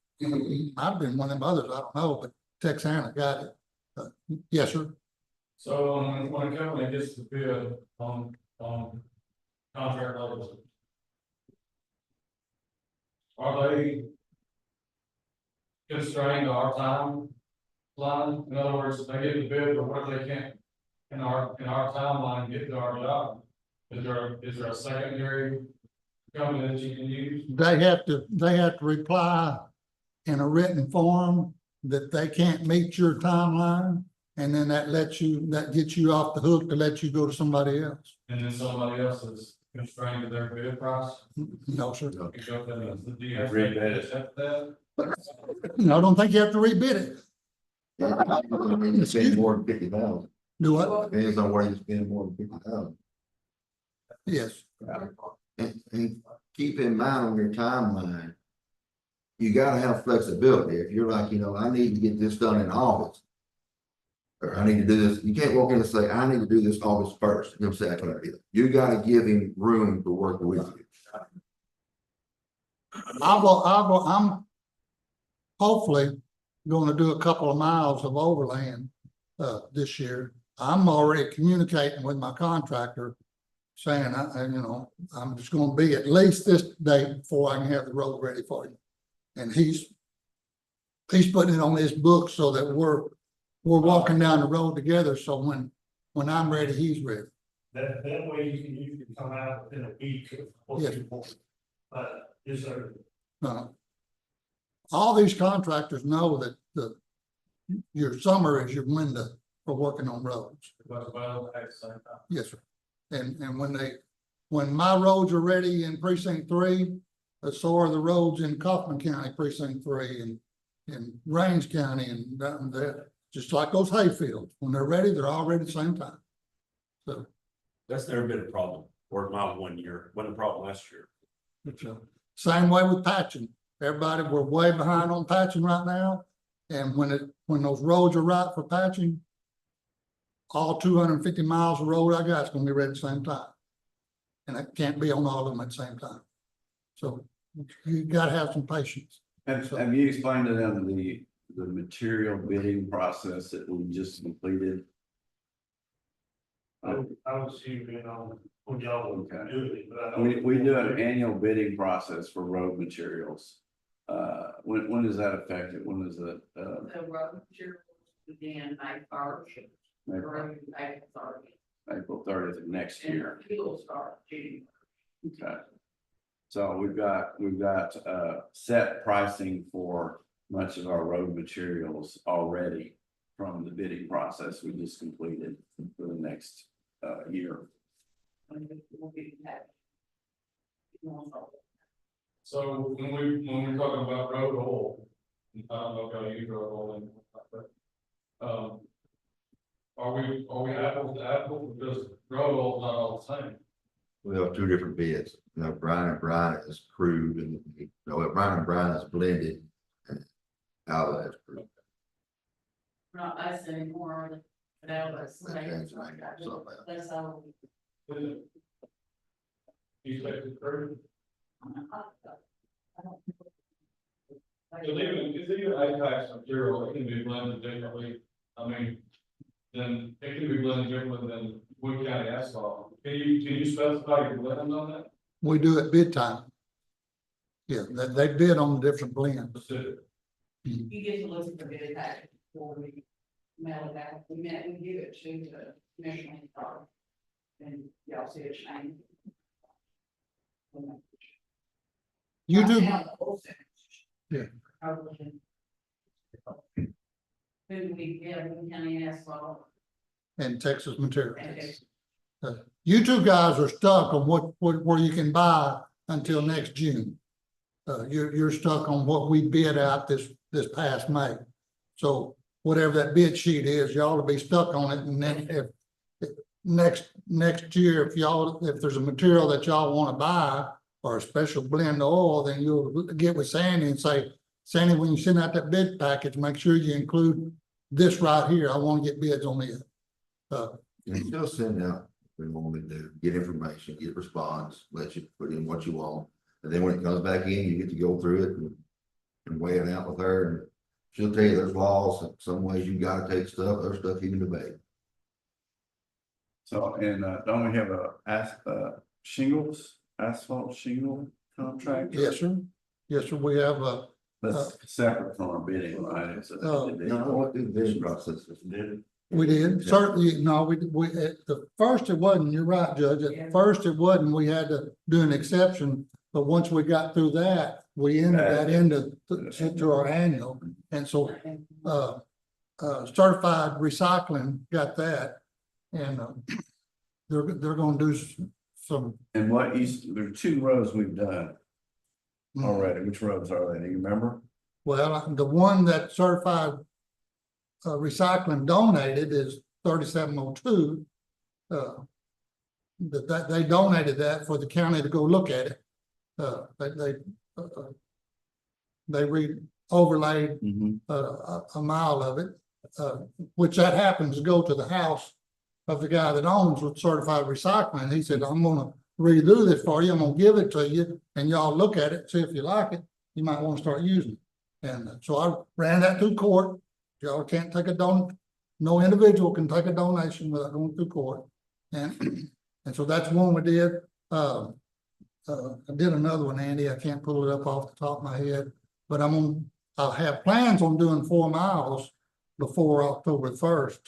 I've been one of them others, I don't know, but Texana got it. Yes, sir. So when a company gets the bid on contract levels. Are they constrained to our timeline? In other words, they get the bid, but what if they can't in our timeline get to our job? Is there a secondary company that you can use? They have to reply in a written form that they can't meet your timeline. And then that gets you off the hook to let you go to somebody else. And then somebody else is constrained to their bid price? No, sir. Do you have Rebid to it. accept that? No, I don't think you have to rebid it. You spend more than 50,000. Do what? Depends on where you spend more than 50,000. Yes. And keep in mind on your timeline, you gotta have flexibility. If you're like, I need to get this done in August. Or I need to do this, you can't walk in and say, I need to do this August 1st. You'll say, I can't do it. You gotta give him room to work with you. I'm hopefully gonna do a couple of miles of overland this year. I'm already communicating with my contractor saying, I'm just gonna be at least this date before I can have the road ready for you. And he's putting it on his book so that we're walking down the road together. So when I'm ready, he's ready. That way you can come out within a week of what Yes. you want. Yes, sir. All these contractors know that your summer is your window for working on roads. But well, at the same time. Yes, sir. And when my roads are ready in precinct 3, so are the roads in Kaufman County precinct 3 and Range County and down there, just like those hayfields. When they're ready, they're all ready at the same time. So That's never been a problem, or not 1 year, wasn't a problem last year. it's same way with patching. Everybody, we're way behind on patching right now. And when those roads are right for patching, all 250 miles of road I got is gonna be ready at the same time. And I can't be on all of them at the same time. So You gotta have some patience. Have you explained to them the material bidding process that we just completed? I was assuming on y'all would Okay. do it, but I don't. We do an annual bidding process for road materials. When is that effective? When is it, The road materials begin May first, through April 30th. April 30th of next And year? fuel start June. Okay. So we've got set pricing for much of our road materials already from the bidding process we just completed for the next year. When we'll be back. So when we're talking about road oil, I don't know if y'all use road oil anymore, but. Are we apples to apples, because road oil's not all the same? We have two different bids. You know, Brian and Brian is crude and, you know, Brian and Brian is blended. And Alva is crude. We're not us anymore, but I was like, That's right, so bad. that's all. Is it? You say it's true? It's even APEX material, it can be blended differently, I mean, then it can be blended differently than Wood County asphalt. Can you specify your blend on that? We do it bid time. Yeah, they bid on the different blends. Specific. You get to listen to bid package before we mail it out. We give it to the commissioning department. And y'all see it change. You do, Yeah. Yeah. Who we get, Wood County asphalt. and Texas Materials. And You two guys are stuck on what where you can buy until next June. You're stuck on what we bid out this past May. So whatever that bid sheet is, y'all will be stuck on it, and then if next year, if there's a material that y'all want to buy or a special blend of oil, then you'll get with Sandy and say, Sandy, when you send out that bid package, make sure you include this right here. I want to get bids on this. And still send out, we want to do, get information, get response, let you put in what you want. And then when it comes back in, you get to go through it and weigh it out with her. And she'll tell you there's laws, some ways you gotta take stuff, other stuff you can debate. So, and don't we have asphalt shingle contract? Yes, sir. Yes, sir. We have That's separate from our bidding, right? It's a- No, what the bidding process is. we did, certainly, no, we, at the first it wasn't, you're right, Judge, at first it wasn't, we had to do an exception. But once we got through that, we ended that into our annual, and so, certified recycling got that. And, they're gonna do some. And there are two roads we've done already. Which roads are they? Do you remember? Well, the one that certified recycling donated is 3702. That they donated that for the county to go look at it. They overlaid a mile of it, which that happens to go to the house of the guy that owns with certified recycling. He said, I'm gonna redo this for you. I'm gonna give it to you and y'all look at it, see if you like it. You might want to start using it. And so I ran that through court. Y'all can't take no individual can take a donation without going through court. And so that's one we did. I did another one, Andy. I can't pull it up off the top of my head, but I'll have plans on doing 4 miles before October 1st.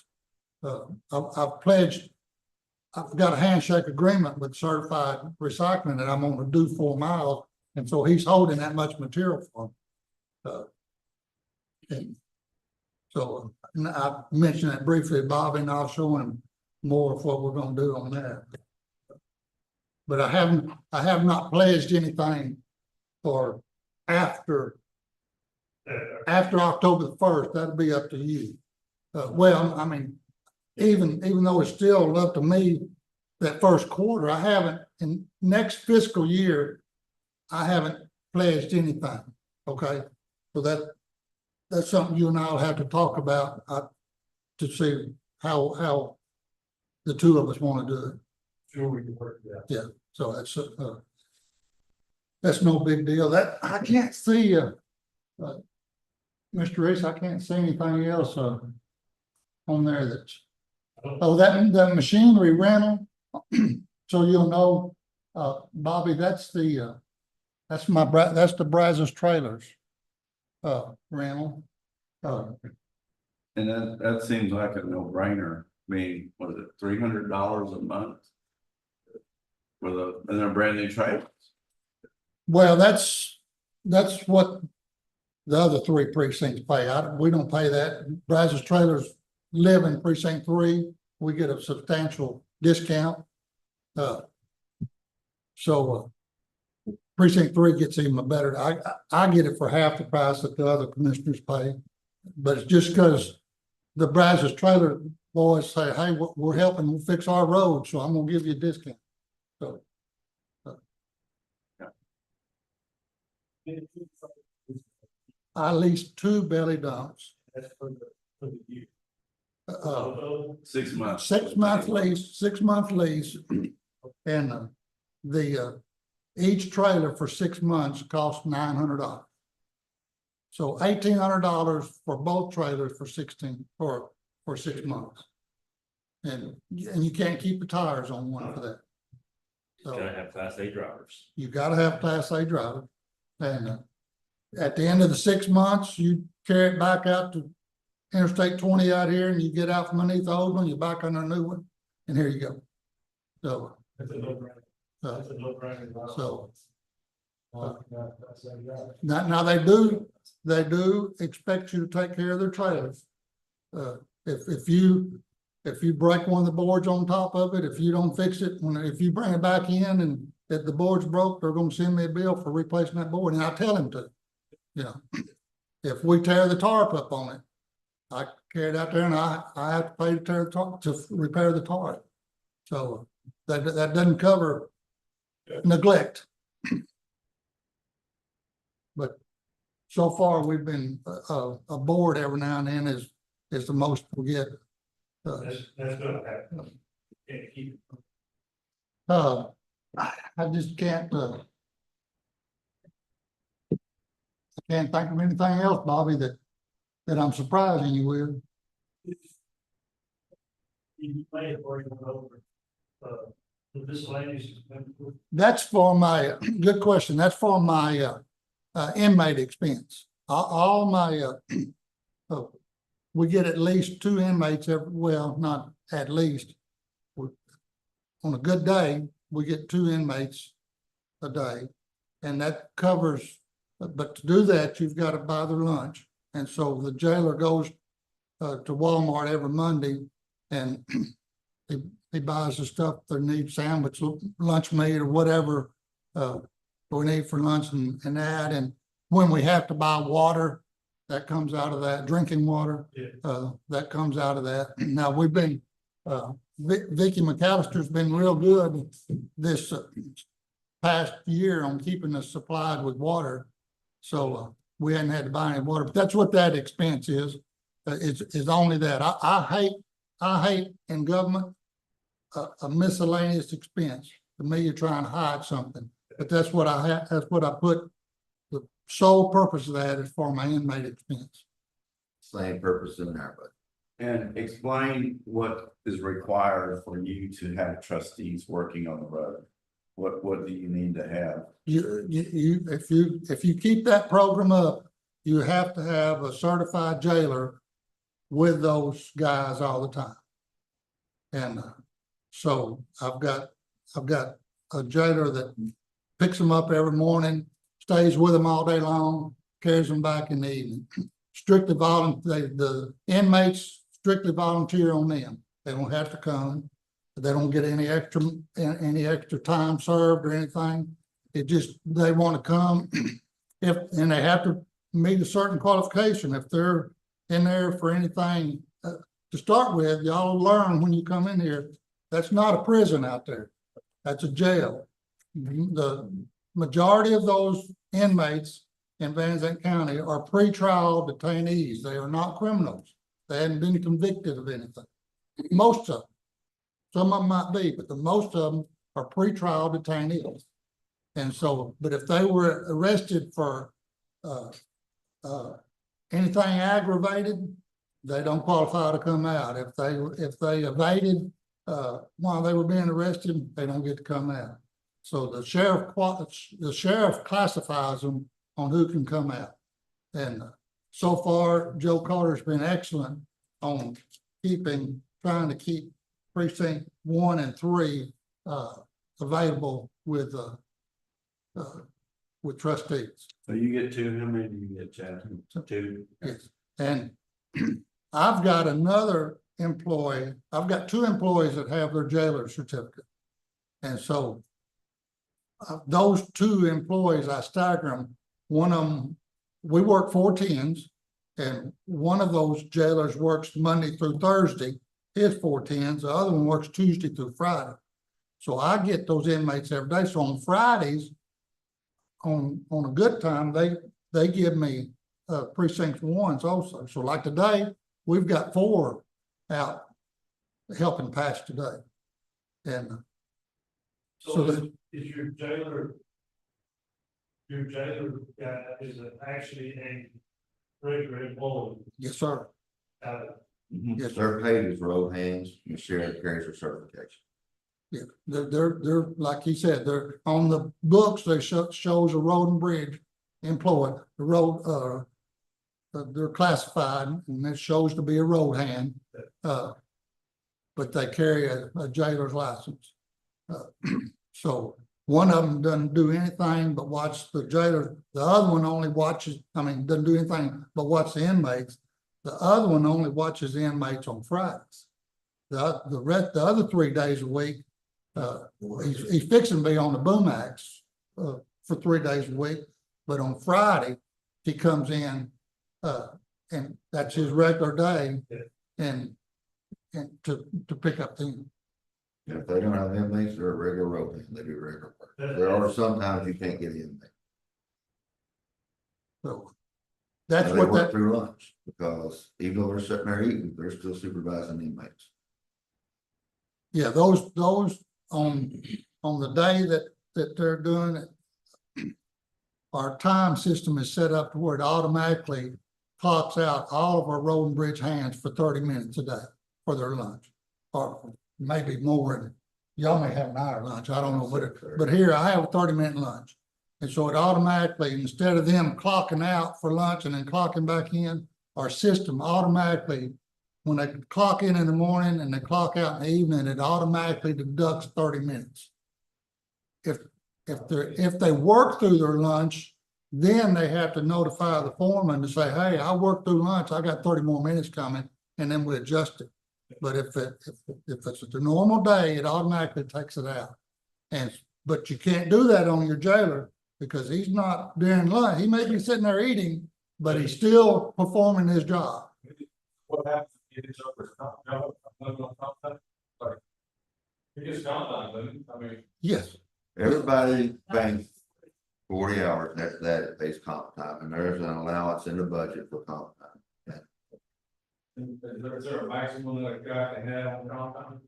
I've pledged, I've got a handshake agreement with certified recycling that I'm gonna do 4 miles. And so he's holding that much material for me. And so I mentioned that briefly to Bobby, and I'll show him more of what we're gonna do on that. But I have not pledged anything for after October the 1st. That'll be up to you. Well, I mean, even though it's still up to me, that first quarter, I haven't, in next fiscal year, I haven't pledged anything, okay? So that's something you and I'll have to talk about to see how the two of us want to do it. Sure, we can work that. Yeah, so that's that's no big deal. That, I can't see, Mr. Reese, I can't see anything else, on there that's, oh, that machinery rental. So you'll know, Bobby, that's the Brazos Trailers, rental. And that seems like a no-brainer. I mean, what is it, $300 a month? And they're brand new trailers. Well, that's what the other three precincts pay. We don't pay that. Brazos Trailers live in precinct 3. We get a substantial discount. So precinct 3 gets even better. I get it for half the price that the other commissioners pay. But it's just because the Brazos Trailer boys say, hey, we're helping, we'll fix our road, so I'm gonna give you a discount. So I leased 2 belly dumps. That's for the year. 6 months. 6 month lease. And each trailer for 6 months costs $900. So $1,800 for both trailers for 6 months. And you can't keep the tires on one for that. So Gotta have Class A drivers. you gotta have Class A driver. And at the end of the 6 months, you carry it back out to Interstate 20 out here, and you get out from underneath the old one, you're back on a new one, and here you go. So, That's a no-brainer. That's a no-brainer. so now they do expect you to take care of their trailers. If you break one of the boards on top of it, if you don't fix it, if you bring it back in and if the board's broke, they're gonna send me a bill for replacing that board, and I tell them to. You know, if we tear the tarp up on it, I carry it out there and I have to pay to tear the tarp, to repair the tarp. So that doesn't cover neglect. But so far, we've been, a board every now and then is the most we get. That's gonna happen. Can't keep. I just can't, I can't think of anything else, Bobby, that I'm surprising you with. You may have already went over, the miscellaneous. That's for my, good question, that's for my, inmate expense. All my, we get at least 2 inmates well, not at least. On a good day, we get 2 inmates a day, and that covers, but to do that, you've got to buy their lunch. And so the jailer goes to Walmart every Monday, and he buys the stuff they need, sandwich, lunch meat, or whatever we need for lunch and that. And when we have to buy water, that comes out of that, drinking water, that comes out of that. Now, we've been, Vicky McAllister's been real good this past year on keeping us supplied with water. So we hadn't had to buy any water, but that's what that expense is. Is only that. I hate in government a miscellaneous expense. To me, you're trying to hide something, but that's what I have. That's what I put. The sole purpose of that is for my inmate expense. Same purpose in there, but And explain what is required for you to have trustees working on the road. What do you need to have? If you keep that program up, you have to have a certified jailer with those guys all the time. And so I've got a jailer that picks them up every morning, stays with them all day long, carries them back in the evening. Strictly the inmates strictly volunteer on them. They don't have to come. They don't get any extra time served or anything. It just, they want to come and they have to meet a certain qualification. If they're in there for anything to start with, y'all learn when you come in here, that's not a prison out there. That's a jail. The majority of those inmates in Van Zandt County are pretrial detainees. They are not criminals. They haven't been convicted of anything. Most of them. Some of them might be, but most of them are pretrial detainees. And so, but if they were arrested for, uh, anything aggravated, they don't qualify to come out. If they evaded, while they were being arrested, they don't get to come out. So the sheriff classifies them on who can come out. And so far, Joe Carter's been excellent on trying to keep precinct 1 and 3, available with trustees. So you get two, how many do you get, Chad? Two? Yes, and I've got another employee, I've got 2 employees that have their jailer certificate. And so those 2 employees, I stagger them. One of them, we work 4 10s, and one of those jailers works Monday through Thursday, his 4 10s, the other one works Tuesday through Friday. So I get those inmates every day. So on Fridays, on a good time, they give me precinct 1s also. So like today, we've got 4 out helping pass today. And So is your jailer guy, is it actually a regular employee? yes, sir. Mhm. Yes, sir. They're paid as road hands, and the sheriff carries their certification. Yeah, they're like he said, they're on the books. They shows a road and bridge employee. The road, they're classified, and it shows to be a road hand. But they carry a jailer's license. So one of them doesn't do anything but watch the jailer. The other one only doesn't do anything but watch the inmates. The other one only watches the inmates on Fridays. The other 3 days a week, he's fixing to be on the boom axe for 3 days a week, but on Friday he comes in, and that's his regular day, and to pick up the. If they don't have inmates, they're a regular road hand, they do regular work. There are sometimes you can't get in there. So that's They what work that. through lunch, because even though they're sitting there eating, they're still supervising inmates. Yeah, those on the day that they're doing it, our time system is set up to where it automatically clocks out all of our road and bridge hands for 30 minutes a day for their lunch, or maybe more. Y'all may have an hour lunch, I don't know, but here I have a 30-minute lunch. And so it automatically, instead of them clocking out for lunch and then clocking back in, our system automatically, when they clock in the morning and they clock out in the evening, it automatically deducts 30 minutes. If they work through their lunch, then they have to notify the foreman to say, hey, I worked through lunch, I got 30 more minutes coming, and then we adjust it. But if it's the normal day, it automatically takes it out. But you can't do that on your jailer, because he's not during lunch. He may be sitting there eating, but he's still performing his job. What happens if it's over? Like, it gets compound, doesn't it? I mean, Yes, Everybody banks 40 hours, that pays comp time, and there's an allowance in the budget for comp time. is there a maximum that a guy can have on compound?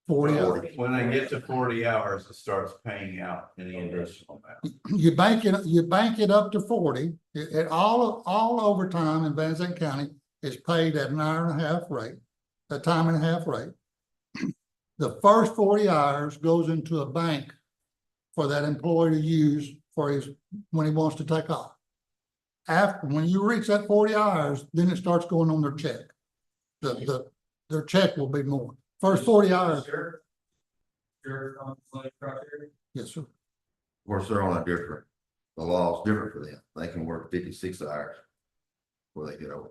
40 hours. When they get to 40 hours, it starts paying out any additional amount. You bank it up to 40. All overtime in Van Zandt County is paid at an hour and a half rate, a time and a half rate. The first 40 hours goes into a bank for that employee to use when he wants to take off. When you reach that 40 hours, then it starts going on their check. Their check will be more. First 40 hours. Sure. Yes, sir. Of course, they're on the law is different for them. They can work 56 hours before they get over.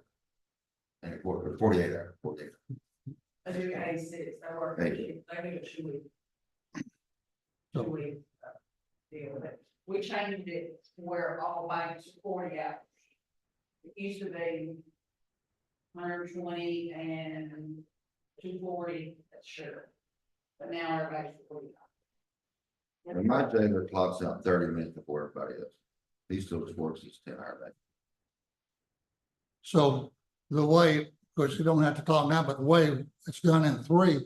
And it work 48 hours, 48. I do A6, I work, I do it 2 weeks. 2 weeks. Deal with it. We changed it to where all banks are 40 hours. It used to be 120 and 240, that's sure. But now everybody's 40 hours. And my jailer clocks out 30 minutes before everybody else. He still just works his 10-hour day. So the way, of course, you don't have to talk now, but the way it's done in 3,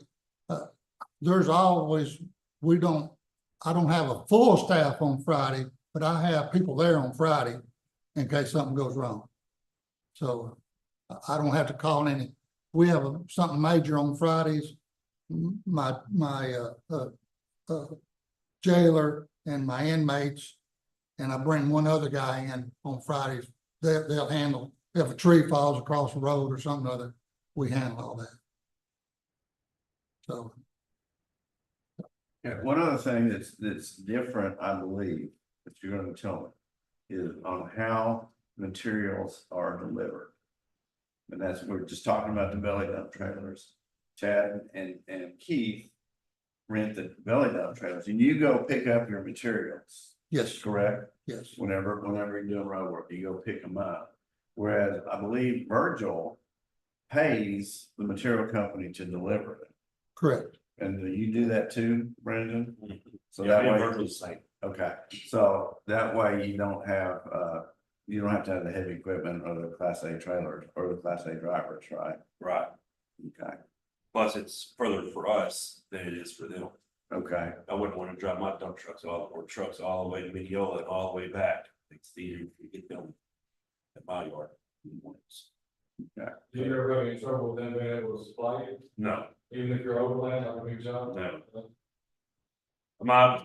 there's always, I don't have a full staff on Friday, but I have people there on Friday in case something goes wrong. So I don't have to call any, we have something major on Fridays. My jailer and my inmates, and I bring one other guy in on Fridays. They'll handle, if a tree falls across the road or something other, we handle all that. So. Yeah, one other thing that's different, I believe, that you're gonna tell me, is on how materials are delivered. And that's, we're just talking about the belly dump trailers. Chad and Keith rent the belly dump trailers, and you go pick up your materials, Yes, correct? yes, Whenever you're doing road work, you go pick them up. Whereas I believe Virgil pays the material company to deliver it. correct. And do you do that too, Brendan? So Yeah, that way, Virgil's same. okay, so that way you don't have to have the heavy equipment or the class A trailers or the class A drivers, right? Right. Okay, Plus, it's further for us than it is for them. okay, I wouldn't want to drive my dump trucks all the way to Mineola and all the way back. It's easier to get them at my yard. in the mornings. You ever got in trouble with them being able to supply you, No, even if you're overland, like a big job? No.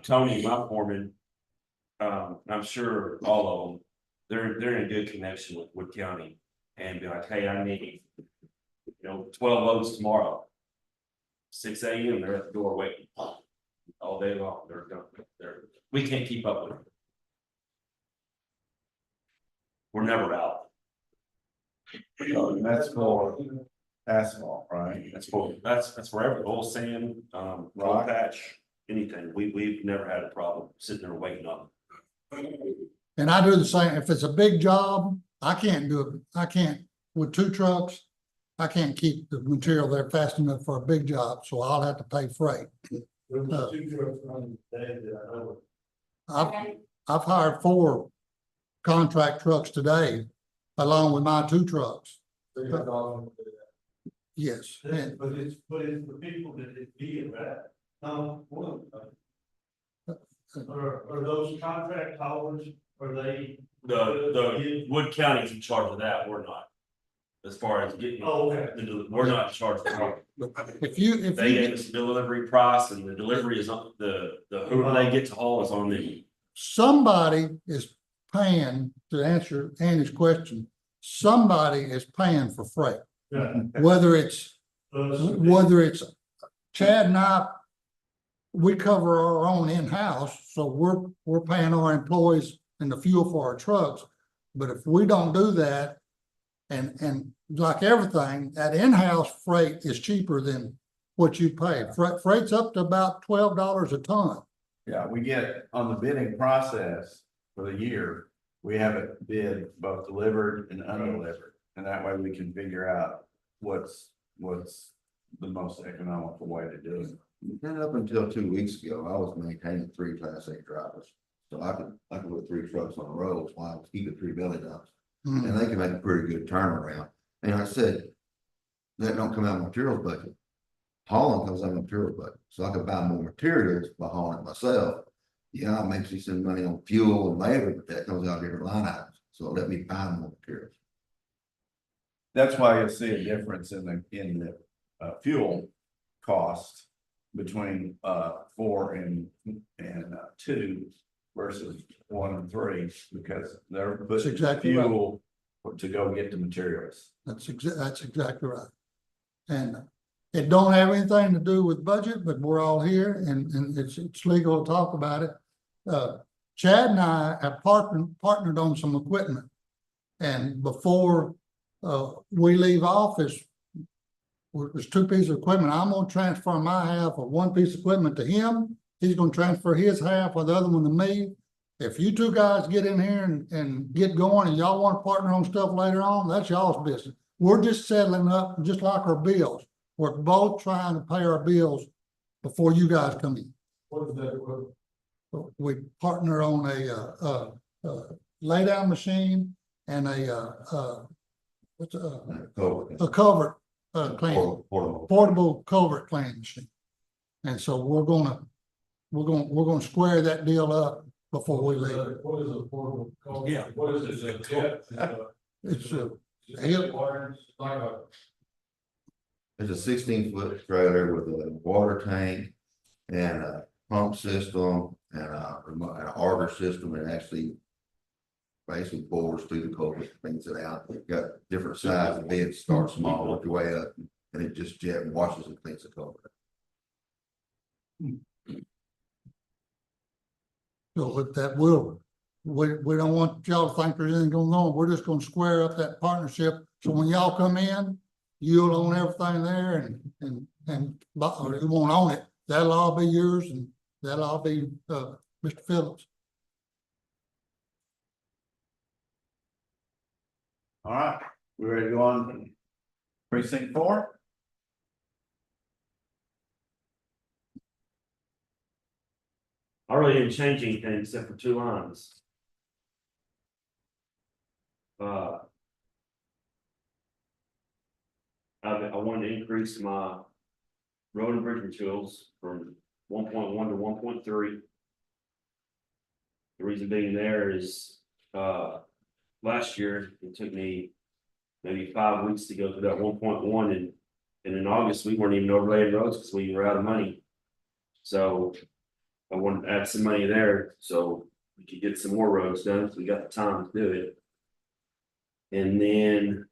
Tony, my foreman, I'm sure all of them, they're in good connection with Wood County and be like, hey, I need, 12 loads tomorrow. 6 a.m. they're at the door waiting all day long. We can't keep up with them. We're never out. and that's for asphalt, right? That's forever. Oil sand, rock patch, anything. We've never had a problem sitting there waiting on them. And I do the same. If it's a big job, I can't do it. I can't, with 2 trucks, I can't keep the material there fast enough for a big job, so I'll have to pay freight. There was 2 trucks running today that I know. I've hired 4 contract trucks today, along with my 2 trucks. So you have dollars. Yes, and But it's the people that it be at. Are those contract haulers, are they? The Wood County's in charge of that. We're not. As far as getting, Oh, okay. we're not in charge of that. if They you gave us a delivery price and the delivery is on whoever they get to haul is on them. somebody is paying, to answer Andy's question, somebody is paying for freight, Yeah. whether it's Chad and I, we cover our own in-house, so we're paying our employees and the fuel for our trucks. But if we don't do that, and like everything, that in-house freight is cheaper than what you pay. Freight's up to about $12 a ton. Yeah, we get on the bidding process for the year, we have it bid both delivered and undelivered. And that way we can figure out what's the most economical way to do it. And up until 2 weeks ago, I was maintaining 3 Class A drivers. So I could put 3 trucks on the road while I was keeping 3 belly dumps. Mm. And they can make a pretty good turnaround. And I said, that don't come out of my materials budget. Hauling comes out of my materials budget. So I could buy more materials by hauling it myself. Yeah, I may see some money on fuel and labor, but that comes out of different line items. So let me buy more materials. That's why you'll see a difference in the fuel cost between 4 and 2 versus 1 and 3, because they're putting exactly right. fuel to go get the materials. That's exactly right. And it don't have anything to do with budget, but we're all here and it's legal to talk about it. Chad and I have partnered on some equipment. And before we leave office, there's 2 pieces of equipment. I'm gonna transfer my half of 1 piece of equipment to him. He's gonna transfer his half of the other one to me. If you 2 guys get in here and get going and y'all want to partner on stuff later on, that's y'all's business. We're just settling up just like our bills. We're both trying to pay our bills before you guys come in. What is that equivalent? We partner on a lay down machine and a culvert cleaning, Portable. portable culvert cleaning machine. And so we're gonna we're gonna square that deal up before we leave. What is affordable cost? Yeah. What is it, is it debt? It's Is it like a, It's a 16-foot trailer with a water tank and a pump system and a remote, an auger system that actually basically bores through the culvert, cleans it out. You've got different size of beds, start small, work your way up, and it just jet and washes and cleans the culvert. So with that, we don't want y'all to think there's anything going on. We're just gonna square up that partnership. So when y'all come in, you'll own everything there or you won't own it. That'll all be yours and that'll all be, Mr. Phillips. All right, we ready to go on precinct 4? I really didn't change anything except for 2 lines. I wanted to increase my road and bridge materials from 1.1 to 1.3. The reason being there is, last year, it took me maybe 5 weeks to go through that 1.1 and in August, we weren't even overlaying roads because we were out of money. So I wanted to add some money there, so we could get some more roads done, so we got the time to do it. And then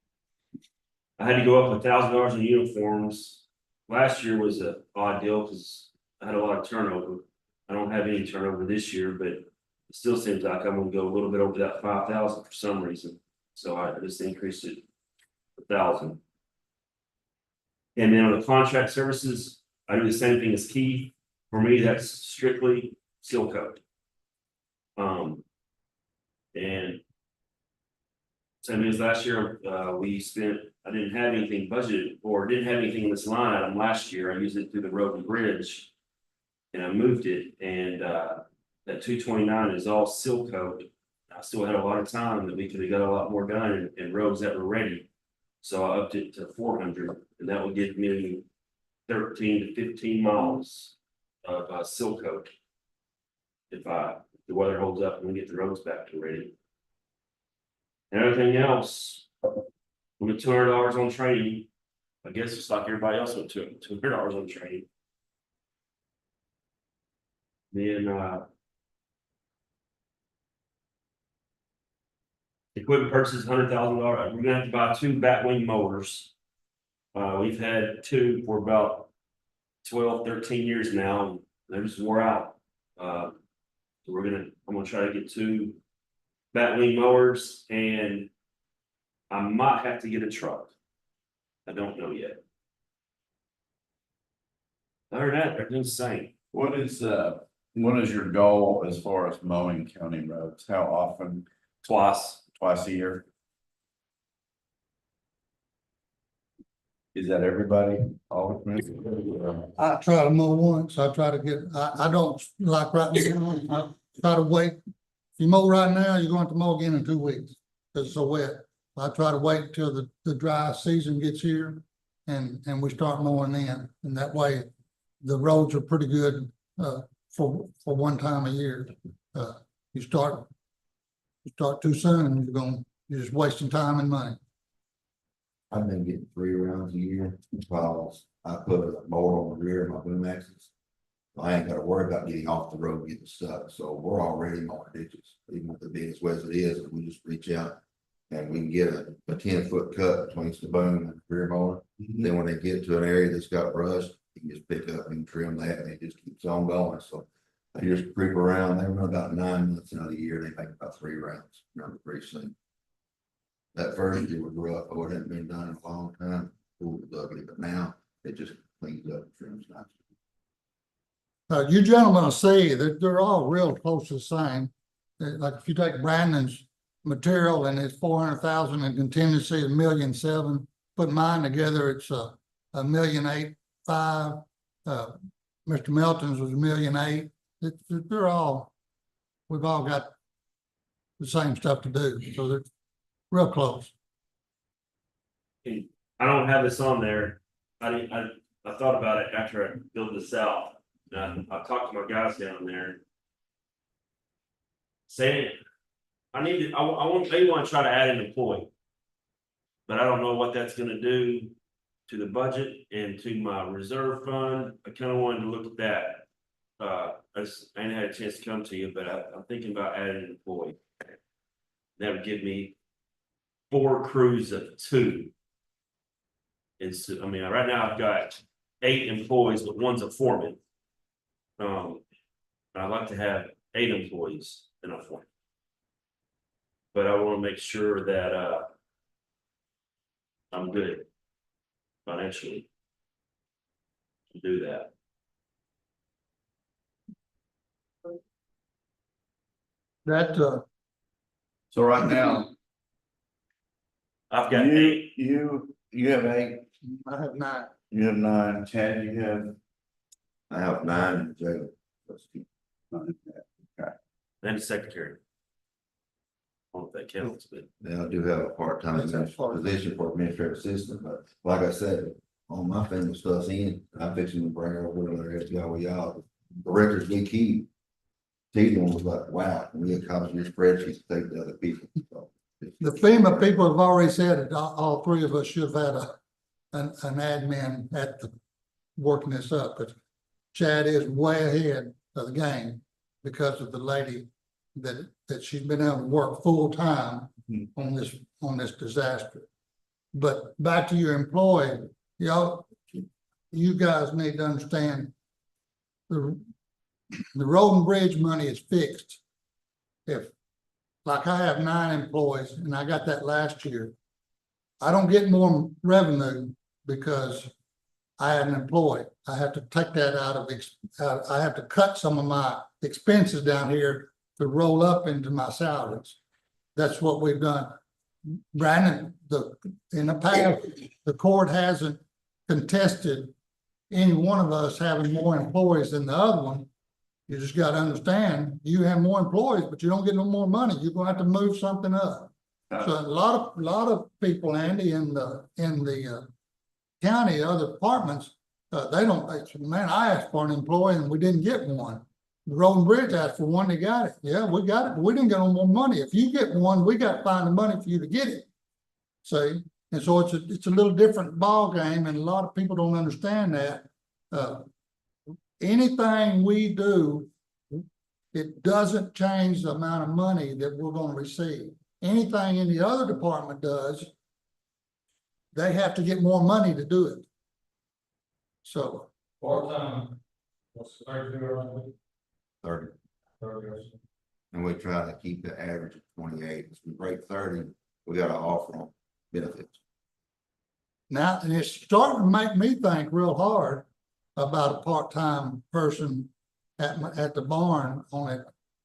I had to go up $1,000 in uniforms. Last year was an odd deal because I had a lot of turnover. I don't have any turnover this year, but it still seems like I'm gonna go a little bit over that 5,000 for some reason. So I just increased it 1,000. And then on the contract services, I do the same thing as Keith. For me, that's strictly seal coat. And same as last year, I didn't have anything budgeted or didn't have anything in this line item last year. I used it through the road and bridge. And I moved it and that 229 is all seal coat. I still had a lot of time that we could have got a lot more done in roads that were ready. So I upped it to 400 and that would give me 13 to 15 miles of seal coat. If the weather holds up and we get the roads back to ready. And everything else, we went $200 on training. I guess it's like everybody else went to $200 on training. Then equipment purchase $100,000. We're gonna have to buy 2 batwing mowers. We've had 2 for about 12, 13 years now, and they're just wore out. So I'm gonna try to get 2 batwing mowers, and I might have to get a truck. I don't know yet. Other than that, everything's the same. What is your goal as far as mowing county roads? How often? Twice. Twice a year? Is that everybody? All the commissioners? I try to mow once, I try to get, I don't like right now, I try to wait. If you mow right now, you're going to mow again in 2 weeks, because it's so wet. I try to wait till the dry season gets here and we start mowing then, and that way the roads are pretty good, for one time a year. You start too soon and you're just wasting time and money. I've been getting 3 rounds a year because I put a mower on the rear of my boom axles. I ain't gotta worry about getting off the road, getting stuck, so we're already mowing ditches, even with the being as wet as it is, and we just reach out. And we can get a 10-foot cut between the boom and the rear mower. Then when they get to an area that's got brush, you can just pick up and trim that, and it just keeps on going, so. They just creep around, they run about 9 months out of the year, they make about 3 rounds around the precinct. That first year was rough, it hadn't been done in a long time, it was ugly, but now it just cleans up and trims nice. You gentlemen will see that they're all real close to the same. Like if you take Brandon's material and it's 400,000 and contingency is 1,700,000, put mine together, it's $1,850,000. Mr. Melton's was 1,800,000. They're all, we've all got the same stuff to do, so they're real close. And I don't have this on there. I thought about it after I filled this out. I talked to my guys down there. Saying, I need to, they want to try to add an employee. But I don't know what that's gonna do to the budget and to my reserve fund. I kind of wanted to look at that. I ain't had a chance to come to you, but I'm thinking about adding an employee. That would give me 4 crews of 2. It's, I mean, right now I've got 8 employees, but one's a foreman. I'd like to have 8 employees in a foreman. But I want to make sure that, I'm good financially to do that. That, So right now, I've got you, 8. you have 8, I have not. you have 9, Chad, you have I have 9 in jail. Let's keep- 9. And the secretary. I don't know if that counts, but Now, I do have a part-time That's a part- position for administrative assistant, but like I said, all my family stuff's in, I'm fixing to bring her over there to go with y'all. The records we keep. Tegan was like, wow, we had copies of your spreadsheets to take to other people. So, The FEMA people have already said it, all 3 of us should have had an admin at the, working this up, but Chad is way ahead of the game because of the lady that she's been able to work full time on this disaster. But back to your employee, y'all, you guys need to understand the road and bridge money is fixed. If, like I have 9 employees and I got that last year, I don't get more revenue because I had an employee. I have to take that out of, I have to cut some of my expenses down here to roll up into my salaries. That's what we've done. Brandon, in the past, the court hasn't contested any one of us having more employees than the other one. You just got to understand, you have more employees, but you don't get no more money. You're gonna have to move something up. So a lot of people, Andy, in the county, other departments, they don't, they say, man, I asked for an employee and we didn't get one. The Road and Bridge asked for one, they got it. Yeah, we got it, but we didn't get no more money. If you get one, we got to find the money for you to get it. See, and so it's a little different ball game, and a lot of people don't understand that. Anything we do, it doesn't change the amount of money that we're going to receive. Anything any other department does, they have to get more money to do it. So, Part-time. What's 32 hours a week? 30, 30 hours. and we try to keep the average of 28. If we break 30, we gotta offer them benefits. now, and it's starting to make me think real hard about a part-time person at the barn on it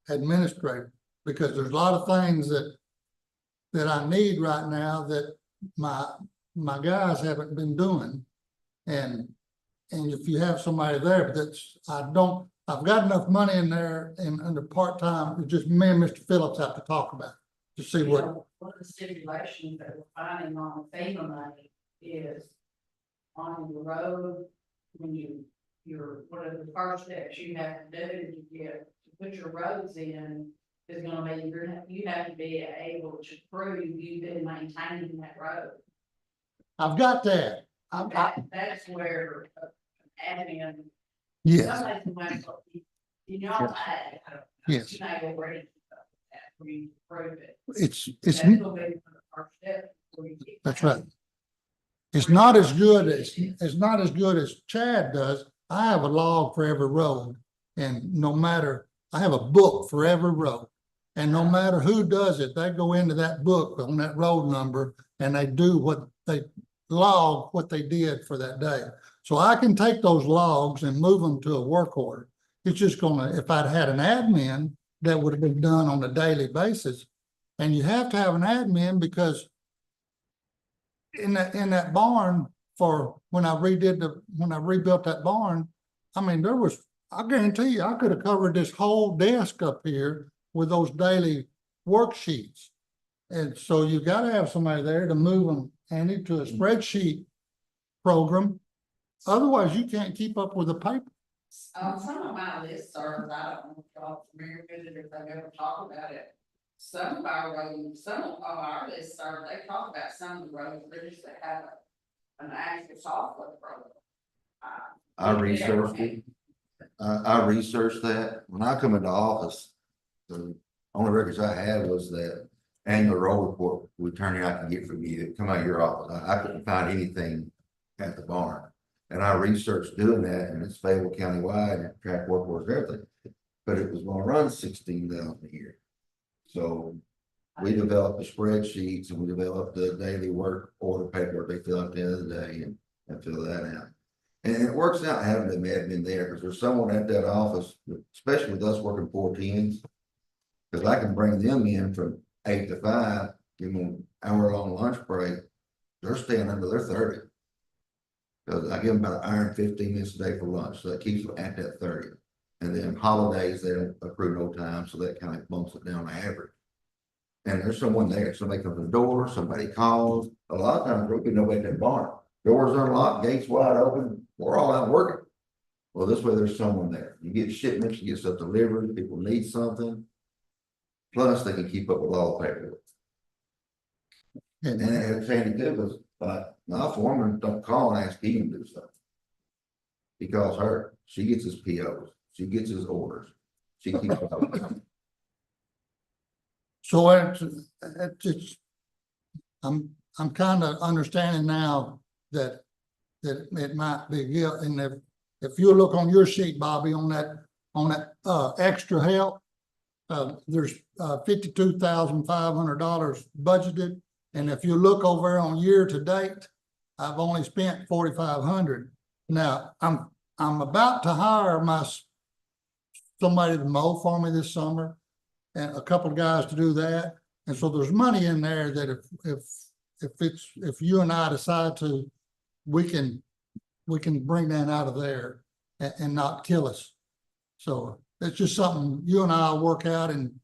administrative, because there's a lot of things that I need right now that my guys haven't been doing. And if you have somebody there, I've got enough money in there and under part-time, it's just me and Mr. Phillips have to talk about it, to see what. One of the stipulations that we're finding on FEMA money is on the road, when one of the first steps you have to do to put your roads in is gonna be, you have to be able to prove you've been maintaining that road. I've got that. That's where admin. Yes, Somebody's went, you know, yes. you may already, where you prove it. It's, That's gonna be the first step. that's right. It's not as good as Chad does. I have a log for every road, and no matter, I have a book for every road. And no matter who does it, they go into that book on that road number and they do what they log what they did for that day. So I can take those logs and move them to a work order. It's just gonna, if I'd had an admin, that would have been done on a daily basis. And you have to have an admin because in that barn, for when I rebuilt that barn, I mean, I guarantee you, I could have covered this whole desk up here with those daily worksheets. And so you gotta have somebody there to move them, Andy, to a spreadsheet program. Otherwise, you can't keep up with the paper. Some of my listservs, I don't know if y'all familiar with it, if they've ever talked about it. Some of our roads, some of our listservs, they talk about some of the roads, bridges that have an actual software program. I researched it. I researched that. When I come into office, the only records I had was that annual roll report returning I can get from you, come out of your office. I couldn't find anything at the barn. And I researched doing that, and it's available countywide and track work orders, everything. But it was gonna run 16,000 a year. So we developed the spreadsheets and we developed the daily work order paper they fill out at the end of the day and fill that out. And it works out having them admin there, because there's someone at that office, especially with us working 4 10s. Because I can bring them in from 8 to 5, give them an hour-long lunch break. They're staying under their 30. Because I give them about an hour and 15 minutes a day for lunch, so that keeps them at that 30. And then holidays, they don't accrue no time, so that kind of bumps it down to average. And there's someone there, somebody comes to the door, somebody calls. A lot of times there'll be nobody at that barn. Doors unlocked, gates wide open, we're all out working. Well, this way there's someone there. You get shipments, you get stuff delivered, people need something. Plus, they can keep up with all the paperwork. And it's handy too, because my foreman don't call and ask him to do stuff. He calls her, she gets his POs, she gets his orders, she keeps up. So it's, I'm kind of understanding now that it might be guilt, and if you look on your sheet, Bobby, on that extra help, there's $52,500 budgeted, and if you look over on year to date, I've only spent $4,500. Now I'm about to hire somebody to mow for me this summer, and a couple of guys to do that, and so there's money in there that if you and I decide to, we can bring that out of there and not kill us. So it's just something you and I will work out, and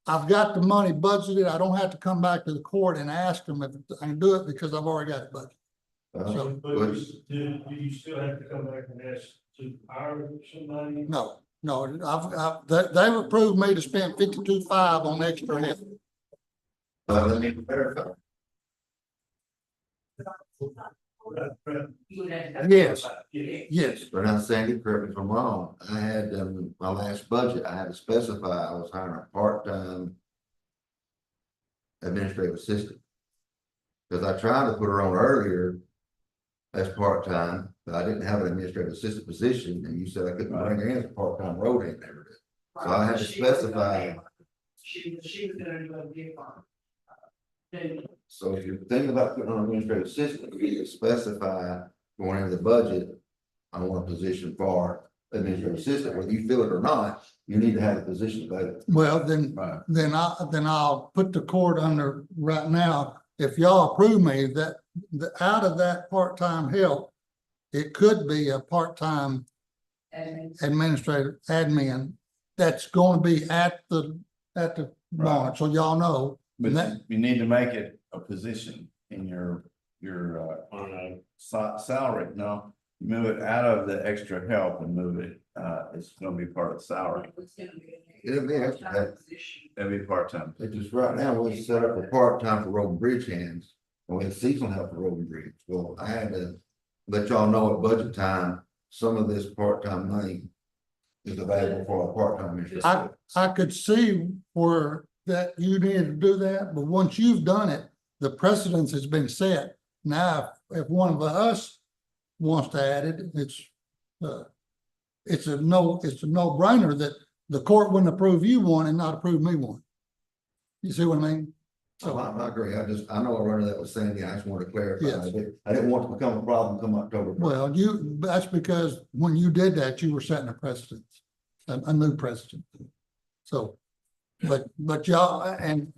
I've got the money budgeted. I don't have to come back to the court and ask them if I can do it, because I've already got it budgeted. But do you still have to come back and ask to hire somebody? No, they've approved me to spend 52.5 on extra help. Let me verify. Yes. Yes. But now, Sandy, correct me if I'm wrong, I had, my last budget, I had to specify I was hiring a part-time administrative assistant. Because I tried to put her on earlier as part-time, but I didn't have an administrative assistant position, and you said I couldn't bring her in as a part-time road hand never did. So I had to specify. She was gonna do a different. So if you're thinking about putting on an administrative assistant, you need to specify going into the budget, I want a position for administrative assistant, whether you feel it or not, you need to have a position available. Well, then I'll put the court under right now. If y'all approve me, that out of that part-time help, it could be a part-time administrative admin that's going to be at the barn, so y'all know. But you need to make it a position in your salary. No, move it out of the extra help and move it, it's gonna be part of the salary. It'll be extra. That'd be part-time. It just right now, we set up a part-time for road and bridge hands, and we have seasonal help for road and bridge. Well, I had to let y'all know at budget time, some of this part-time money is available for a part-time. I could see where that you needed to do that, but once you've done it, the precedence has been set. Now, if one of us wants to add it, it's a no-brainer that the court wouldn't approve you one and not approve me one. You see what I mean? So I agree. I know I running that with Sandy. I just wanted to clarify. Yes. I didn't want to become a problem come October. Well, that's because when you did that, you were setting a precedent, a new precedent. So, but y'all, and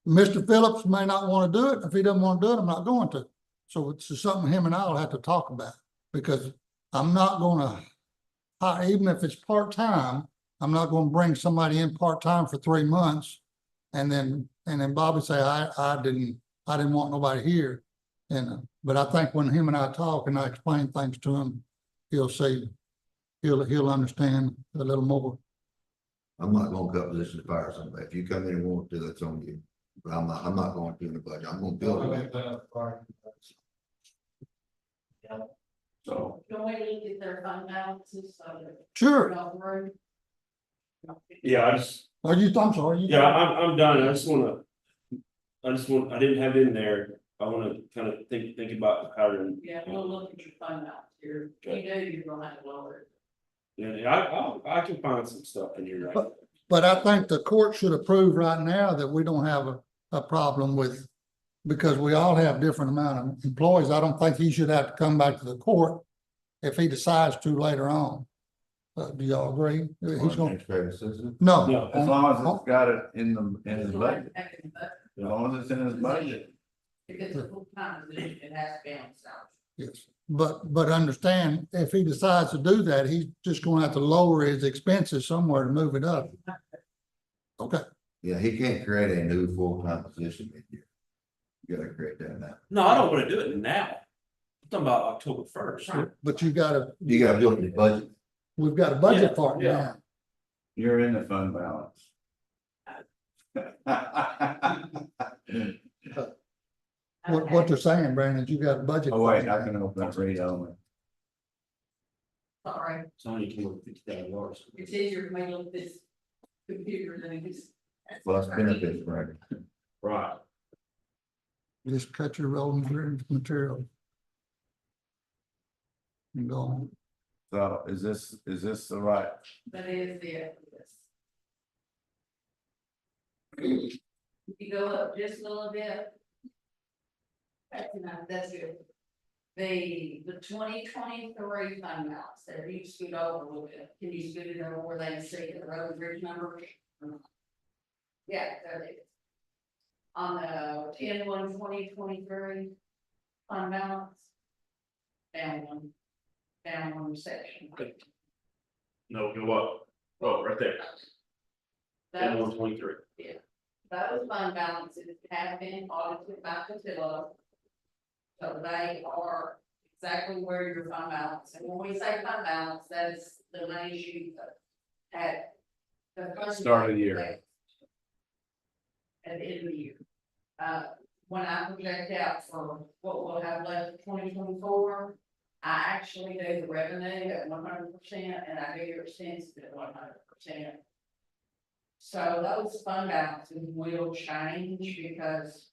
Mr. Phillips may not want to do it. If he doesn't want to do it, I'm not going to. So it's something him and I will have to talk about, because I'm not going to, even if it's part-time, I'm not going to bring somebody in part-time for 3 months. And then Bobby say, I didn't want nobody here. But I think when him and I talk and I explain things to him, he'll see, he'll understand a little more. I'm not gonna cut positions to fire somebody. If you come in and want to, that's on you. But I'm not going to in the budget. I'm gonna build I'll it. make that part. So, Can we look at their fund balances, so that Sure, we're not worried? Yeah, I just, I'm sorry. you- yeah, I'm done, I didn't have it in there, I wanna kind of think about the pattern. Yeah, we'll look at your fund balance here. If you do, you're gonna have to lower it. Yeah, I can find some stuff in here, right? But I think the court should approve right now that we don't have a problem with, because we all have different amount of employees. I don't think he should have to come back to the court if he decides to later on. Do y'all agree? He's gonna, Administrative assistant. no. No, as long as it's got it in his It's budget, like taking the- as long as it's in his budget. If it's a full-time position, it has to be on salary. Yes, but understand, if he decides to do that, he's just gonna have to lower his expenses somewhere to move it up. Okay, Yeah, he can't create a new full-time position in here. You gotta create that now. no, I don't wanna do it now, I'm talking about October first. but you gotta, You gotta build the budget. we've got a budget Yeah, for it yeah. now. You're in the fund balance. What they're saying, Brandon, is you got a budget. Oh, for wait, it I now. can open up read only. Sorry, It's only $250,000. it's easier for me to look at this computer than it is. Plus benefits, right? Right. Just cut your rolling material. And go on. So is this the right? That is it, yes. If you go up just a little bit. That's enough, that's good. The 2023 fund balance, there you scoot over a little bit, can you scoot it over where they see the road and bridge number? Yeah, there it is. On the 10/1/2023 fund balance. Down one section. No, go up, oh, right there, That was 123. Those fund balances have been audited by Cotillo. So they are exactly where your fund balance, and when we say fund balance, that is the money you had. The fund Start of the year. At the end of the year. When I project out for what we'll have left in 2024, I actually do the revenue at 100% and I do your expenses at 100%. So those fund balances will change because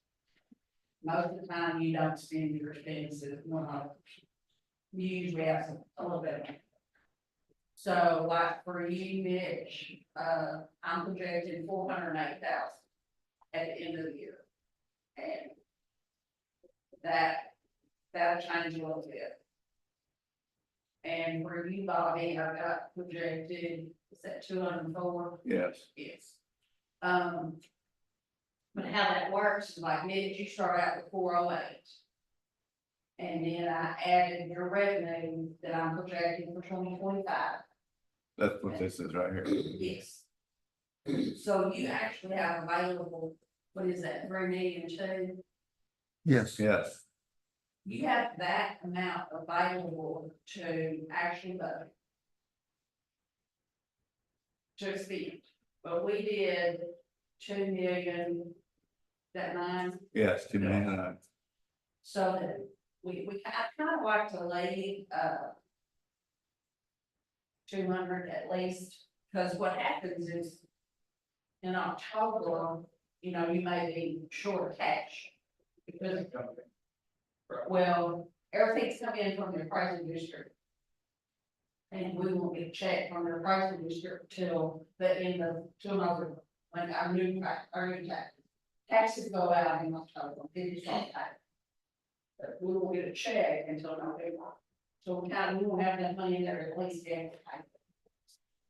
most of the time you don't spend your expenses 100%. You usually have a little bit. So like for you, Mitch, I'm projecting 408,000 at the end of the year. And that'll change a little bit. And for you, Bobby, I've got projected, is that 204? Yes. Yes. But how that works, is like, Mitch, you start out with 408. And then I added your revenue that I'm projecting for 2025. That's what this is right here. Yes. So you actually have available, what is that, 3,000,002? Yes, Yes, You have that amount available to actually budget. To spend, but we did 2,000,000, that 9, yes, 2,000,000. so that I kind of like to leave, 200 at least, because what happens is. In October, you know, you may be short of cash. Because, well, everything's coming in from the pricing district. And we won't get a check from the pricing district till the end of, till November, when our new taxes go out in October, it's on tax. But we won't get a check until November, so we won't have that money in there at least after tax.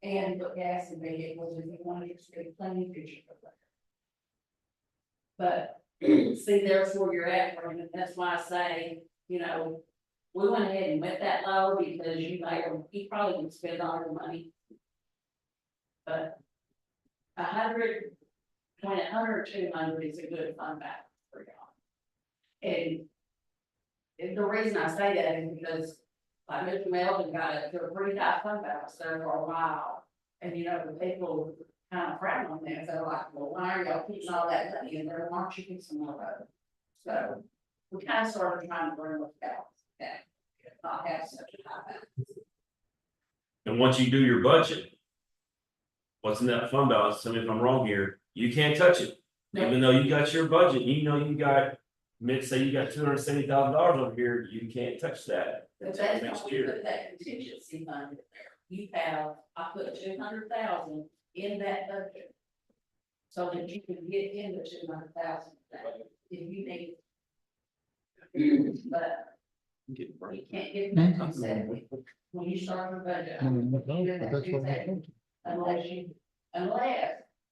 And put gas in vehicles if you want to get plenty future. But see, there's where you're at, Brandon. That's why I say, you know, we went ahead and went that low because you probably would spend all your money. But 100, between 100 and 200 is a good fund balance for y'all. And the reason I say that is because Like Mr. Melvin got it to a pretty high fund balance there for a while. And you know, the people kind of frown on that, they're like, well, why are y'all keeping all that money in there, why aren't you fixing more road? So we kind of started trying to bring it down, that, not have such a high balance. And once you do your budget. What's in that fund balance, tell me if I'm wrong here, you can't touch it, even though you got your budget, you know you got. Say you got $270,000 over here, you can't touch that. But that's Next not, we year. put that contingency fund in there, you have, I put 200,000 in that budget. So that you can get in the 200,000, if you need. But you can't get that to 70 when you start your budget. But You're in that that's what I 270. told you. Unless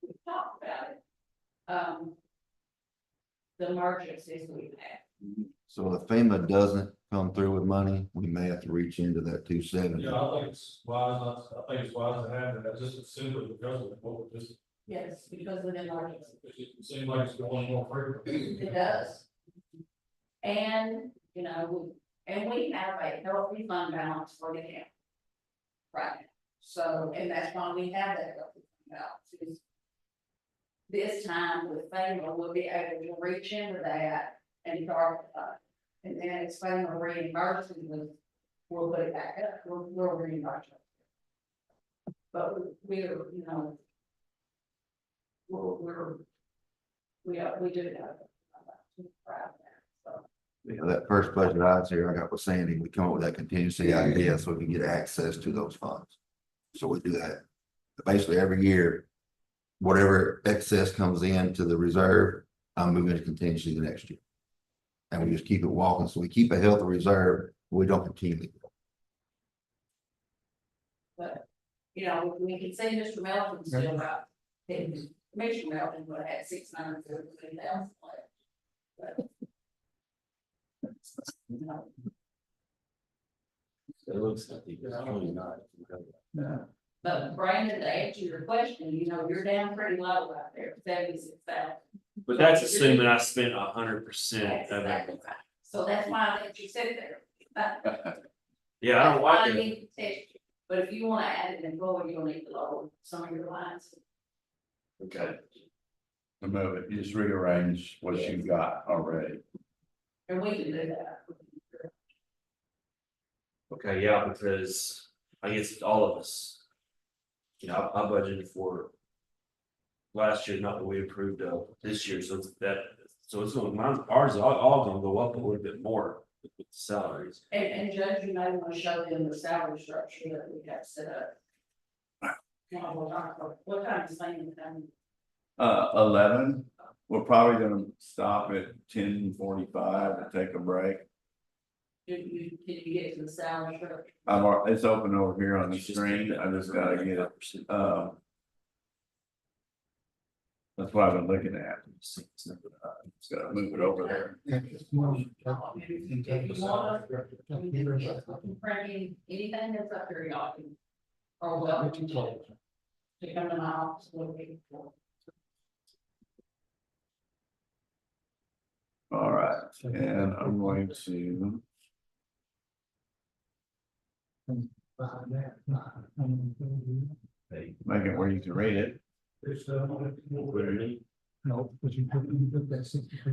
we talk about it. The emergencies we've had. So if FEMA doesn't come through with money, we may have to reach into that 270. Yeah, I think it's wise not, I think it's wise to have that, just simply because of what we just, Yes, because of the emergency. it seems like it's going more frequently. It does. And, you know, and we have a healthy fund balance for the county. Right now. So, and that's why we have that healthy fund balance. Is this time with FEMA, we'll be able to reach into that and start, and then it's FEMA reimbursing, we'll put it back up, we'll reimburse it. But we're, you know, we do have. So, Yeah, that first budget I was here, I got with Sandy, we come up with that contingency idea so we can get access to those funds. So we do that. Basically, every year, whatever excess comes into the reserve, I'm moving to contingency the next year. And we just keep it walking. So we keep a healthy reserve, we don't continually. but, you know, we can see Mr. Melvin still got, Mr. Melvin would have had 633,000 left. But, you know, It looks like it's 29. Yeah. but Brandon, to answer your question, you know, you're down pretty low right there, 76,000. But that's assuming I spent 100% of it. So that's why I let you sit there. Yeah, I don't like I it. need to text you, but if you wanna add it in forward, you'll need to lower some of your lines. Okay. To move it, you just rearrange what you've got already. And we can do that. Okay, yeah, because I guess all of us. You know, I budgeted for. Last year, not that we approved of this year, so it's that, so it's going, ours are all gonna go up a little bit more with the salaries. And Judge, you may wanna show them the salary structure that we have set up. What kind of thing? 11, we're probably gonna stop at 10:45 to take a break. Can you get to the salary structure? It's open over here on the screen, I just gotta get it, that's what I've been looking at. Just gotta move it over there. If you want to print anything that's up here, y'all can. Or welcome to come to my office. We'll be. All right, and I'm going to, make it where you can read it. No, but you put that 63.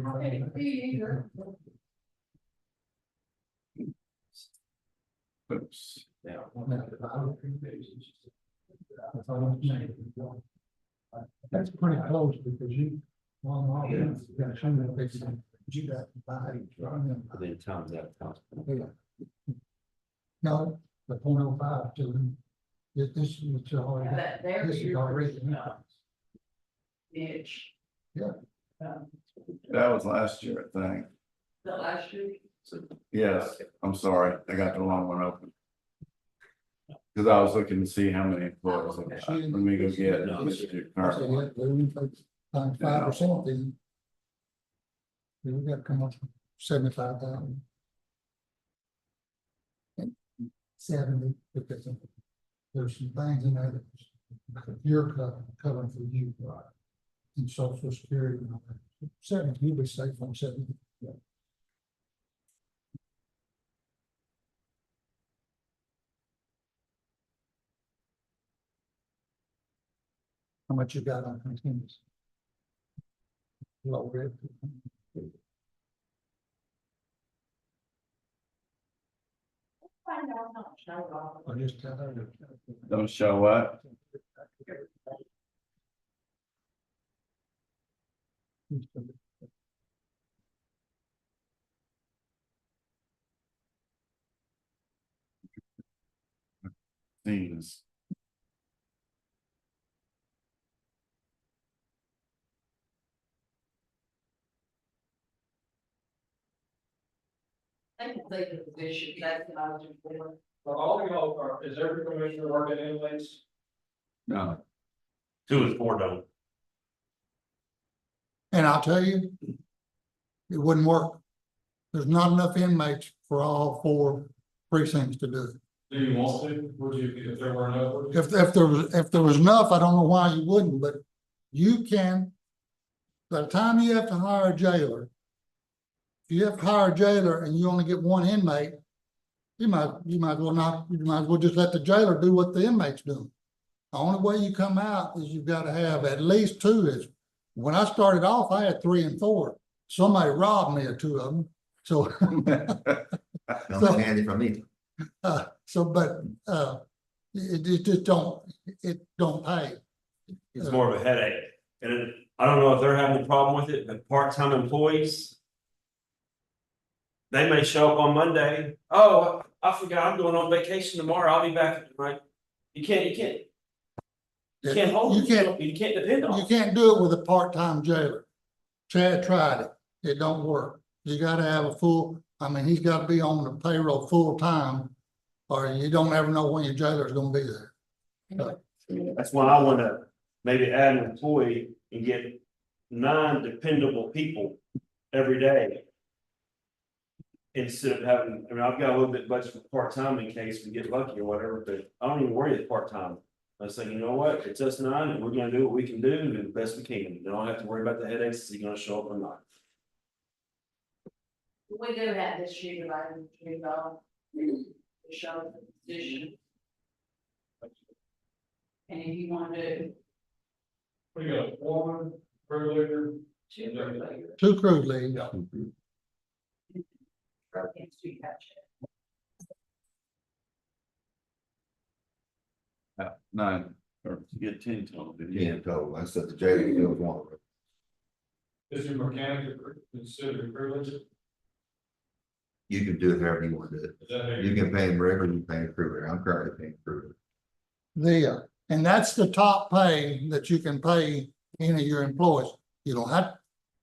Oops. Yeah. That's pretty close because you, well, you got some of the things that you got to buy. But then times that. No, the 0.05 to them. This is what you already got. That there. This is already. Mitch. Yeah. That was last year, I think. The last year. Yes, I'm sorry, I got the wrong one open. Cause I was looking to see how many employees, let me go get it. Mr. Carter. Times 5%, then. We got to come up with 75,000. 70, because there's some things in there that you're covering for you, right? And social security and all that. 70, you'll be safe on 70. How much you got on contingency? Low rate. Find out how much I got. I just tell her. Don't show what? Things. They can take the position, that's what I was doing. For all of y'all, is every commissioner working anyways? No, 2 and 4 don't. And I'll tell you, it wouldn't work. There's not enough inmates for all 4 precincts to do it. Do you want to? Would you, if there were enough? would you? If there was enough, I don't know why you wouldn't, but you can. By the time you have to hire a jailer. If you have to hire a jailer and you only get 1 inmate, you might as well just let the jailer do what the inmate's doing. The only way you come out is you've got to have at least 2. Is when I started off, I had 3 and 4. Somebody robbed me of 2 of them. So, Don't handy from me. it just don't pay. It's more of a headache. And I don't know if they're having a problem with it, but part-time employees. They may show up on Monday. Oh, I forgot I'm going on vacation tomorrow. I'll be back. Right? You can't hold You can't. You can't depend on You it. can't do it with a part-time jailer. Chad tried it. It don't work. You gotta have a full, I mean, he's gotta be on the payroll full-time, or you don't ever know when your jailer's gonna be there. That's why I want to maybe add an employee and get 9 dependable people every day. Instead of having, I mean, I've got a little bit budget for part-time in case we get lucky or whatever, but I don't even worry about part-time. I say, you know what, it's us 9 and we're gonna do what we can do and do the best we can. You don't have to worry about the headaches, is he gonna show up or not? We do have this sheet of items, to show the position. And if you want to do We got a foreman, crew leader. 2 for later, 2 crew leads. against you, gotcha. 9 or you get 10 total. didn't you? Yeah, total. I said the jailer still one. Is your mechanic considered a privilege? Is You can do it however you want to do that it. You can pay him regular, you can pay him crew. I'm currently paying crew. And that's the top pay that you can pay any of your employees. You don't have,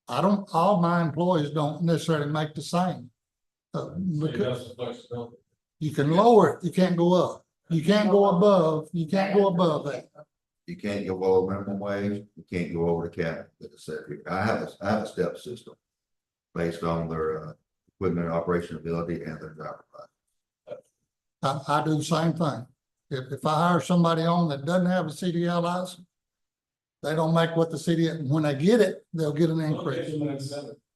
all my employees don't necessarily make the same. Because that's the flexibility. you can lower it, you can't go up. You can't go above that. You can't go below minimum wage, you can't go over the cap. I have a step system based on their equipment operation ability and their driver license. I do the same thing. If I hire somebody on that doesn't have a CDL license, they don't make what the CDL, when they get it, they'll get an increase.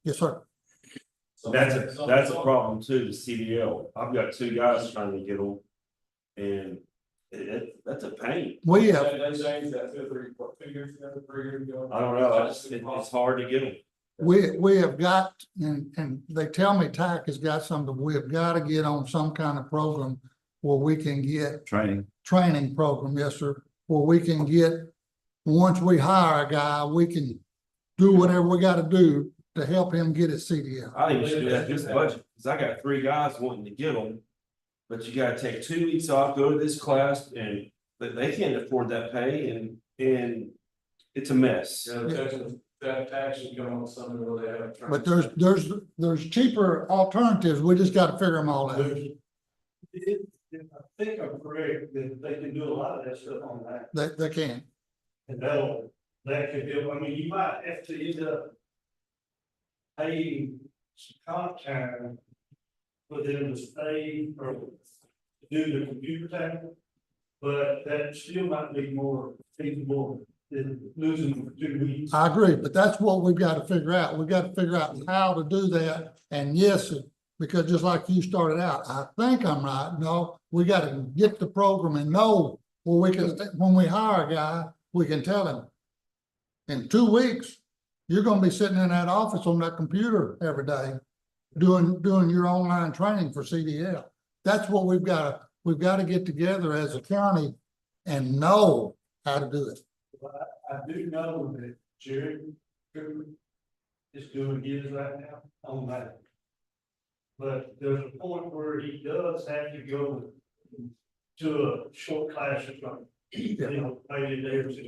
Yes, sir. That's a problem too, the CDL. I've got 2 guys trying to get them. And that's a pain. We have, They changed that 2 years ago, 3 years ago. I don't know, it's hard to get them. we have got, and they tell me TAC has got something, we have got to get on some kind of program where we can get training program, yes, sir, where we can get, once we hire a guy, we can do whatever we got to do to help him get his CDL. I think we should do that this budget, because I got 3 guys wanting to get them. But you gotta take 2 weeks off, go to this class, and but they can't afford that pay, and it's a mess. Yeah, that tax is going on something where they have. But there's cheaper alternatives. We just got to figure them all out. I think I'm correct, that they can do a lot of that stuff on that. They can. And that could do, I mean, you might have to end up paying some comp time for them to stay or do the computer time. But that still might be more feasible than losing them for 2 weeks. I agree, but that's what we've got to figure out. We've got to figure out how to do that. And yes, because just like you started out, I think I'm right. No, we got to get the program and know where we can, when we hire a guy, we can tell him, in 2 weeks, you're gonna be sitting in that office on that computer every day, doing your online training for CDL. That's what we've gotta get together as a county and know how to do it. But I do know that Jared Cooper is doing his right now on that. But there's a point where he does have to go to a short class or something. You know, maybe there's,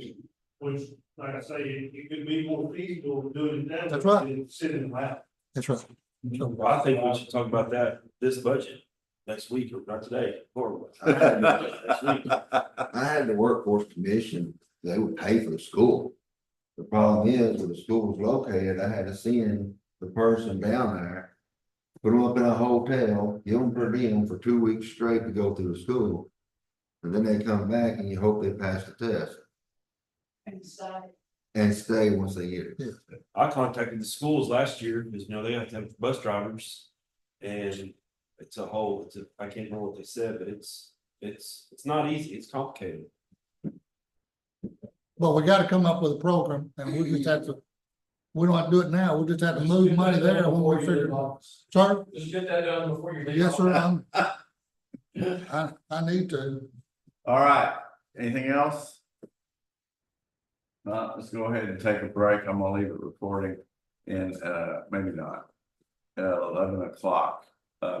which, like I say, it could be more feasible doing that. That's right. Than sitting around. That's right. Well, I think we should talk about that, this budget, next week, or not today, or next week. I had the workforce commission, they would pay for the school. The problem is, where the school was located, I had to send the person down there. Put them up in a hotel, give them per diem for 2 weeks straight to go through the school. And then they come back and you hope they pass the test and stay once they get it. I contacted the schools last year, because they have to have bus drivers. And I can't remember what they said, but it's not easy, it's complicated. But we gotta come up with a program and we just have to, we don't have to do it now, we just have to move money there when we figure it out. Sir? Just get that done before you leave. Yes, sir, I need to. All right, anything else? Let's go ahead and take a break. I'm gonna leave it recording in, maybe not. 11 o'clock.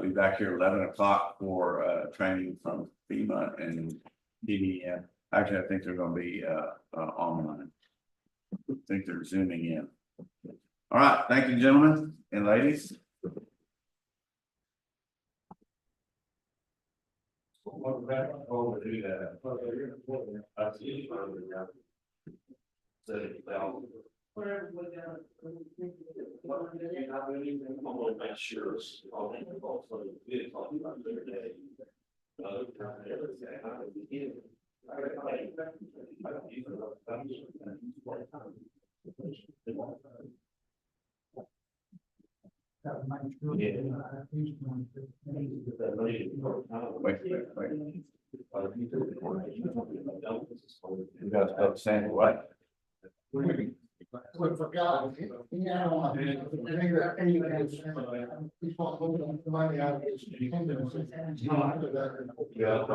Be back here 11 o'clock for, training from FEMA and DDM. Actually, I think they're gonna be, online. I think they're zooming in. All right, thank you, gentlemen and ladies. Oh, do that. I see it. Whatever we got. I'm gonna make sure it's all in the box, so it's all about their day. We gotta start saying what? We forgot. Yeah, I don't want to- He's supposed to move the money out of his contingency. Yeah.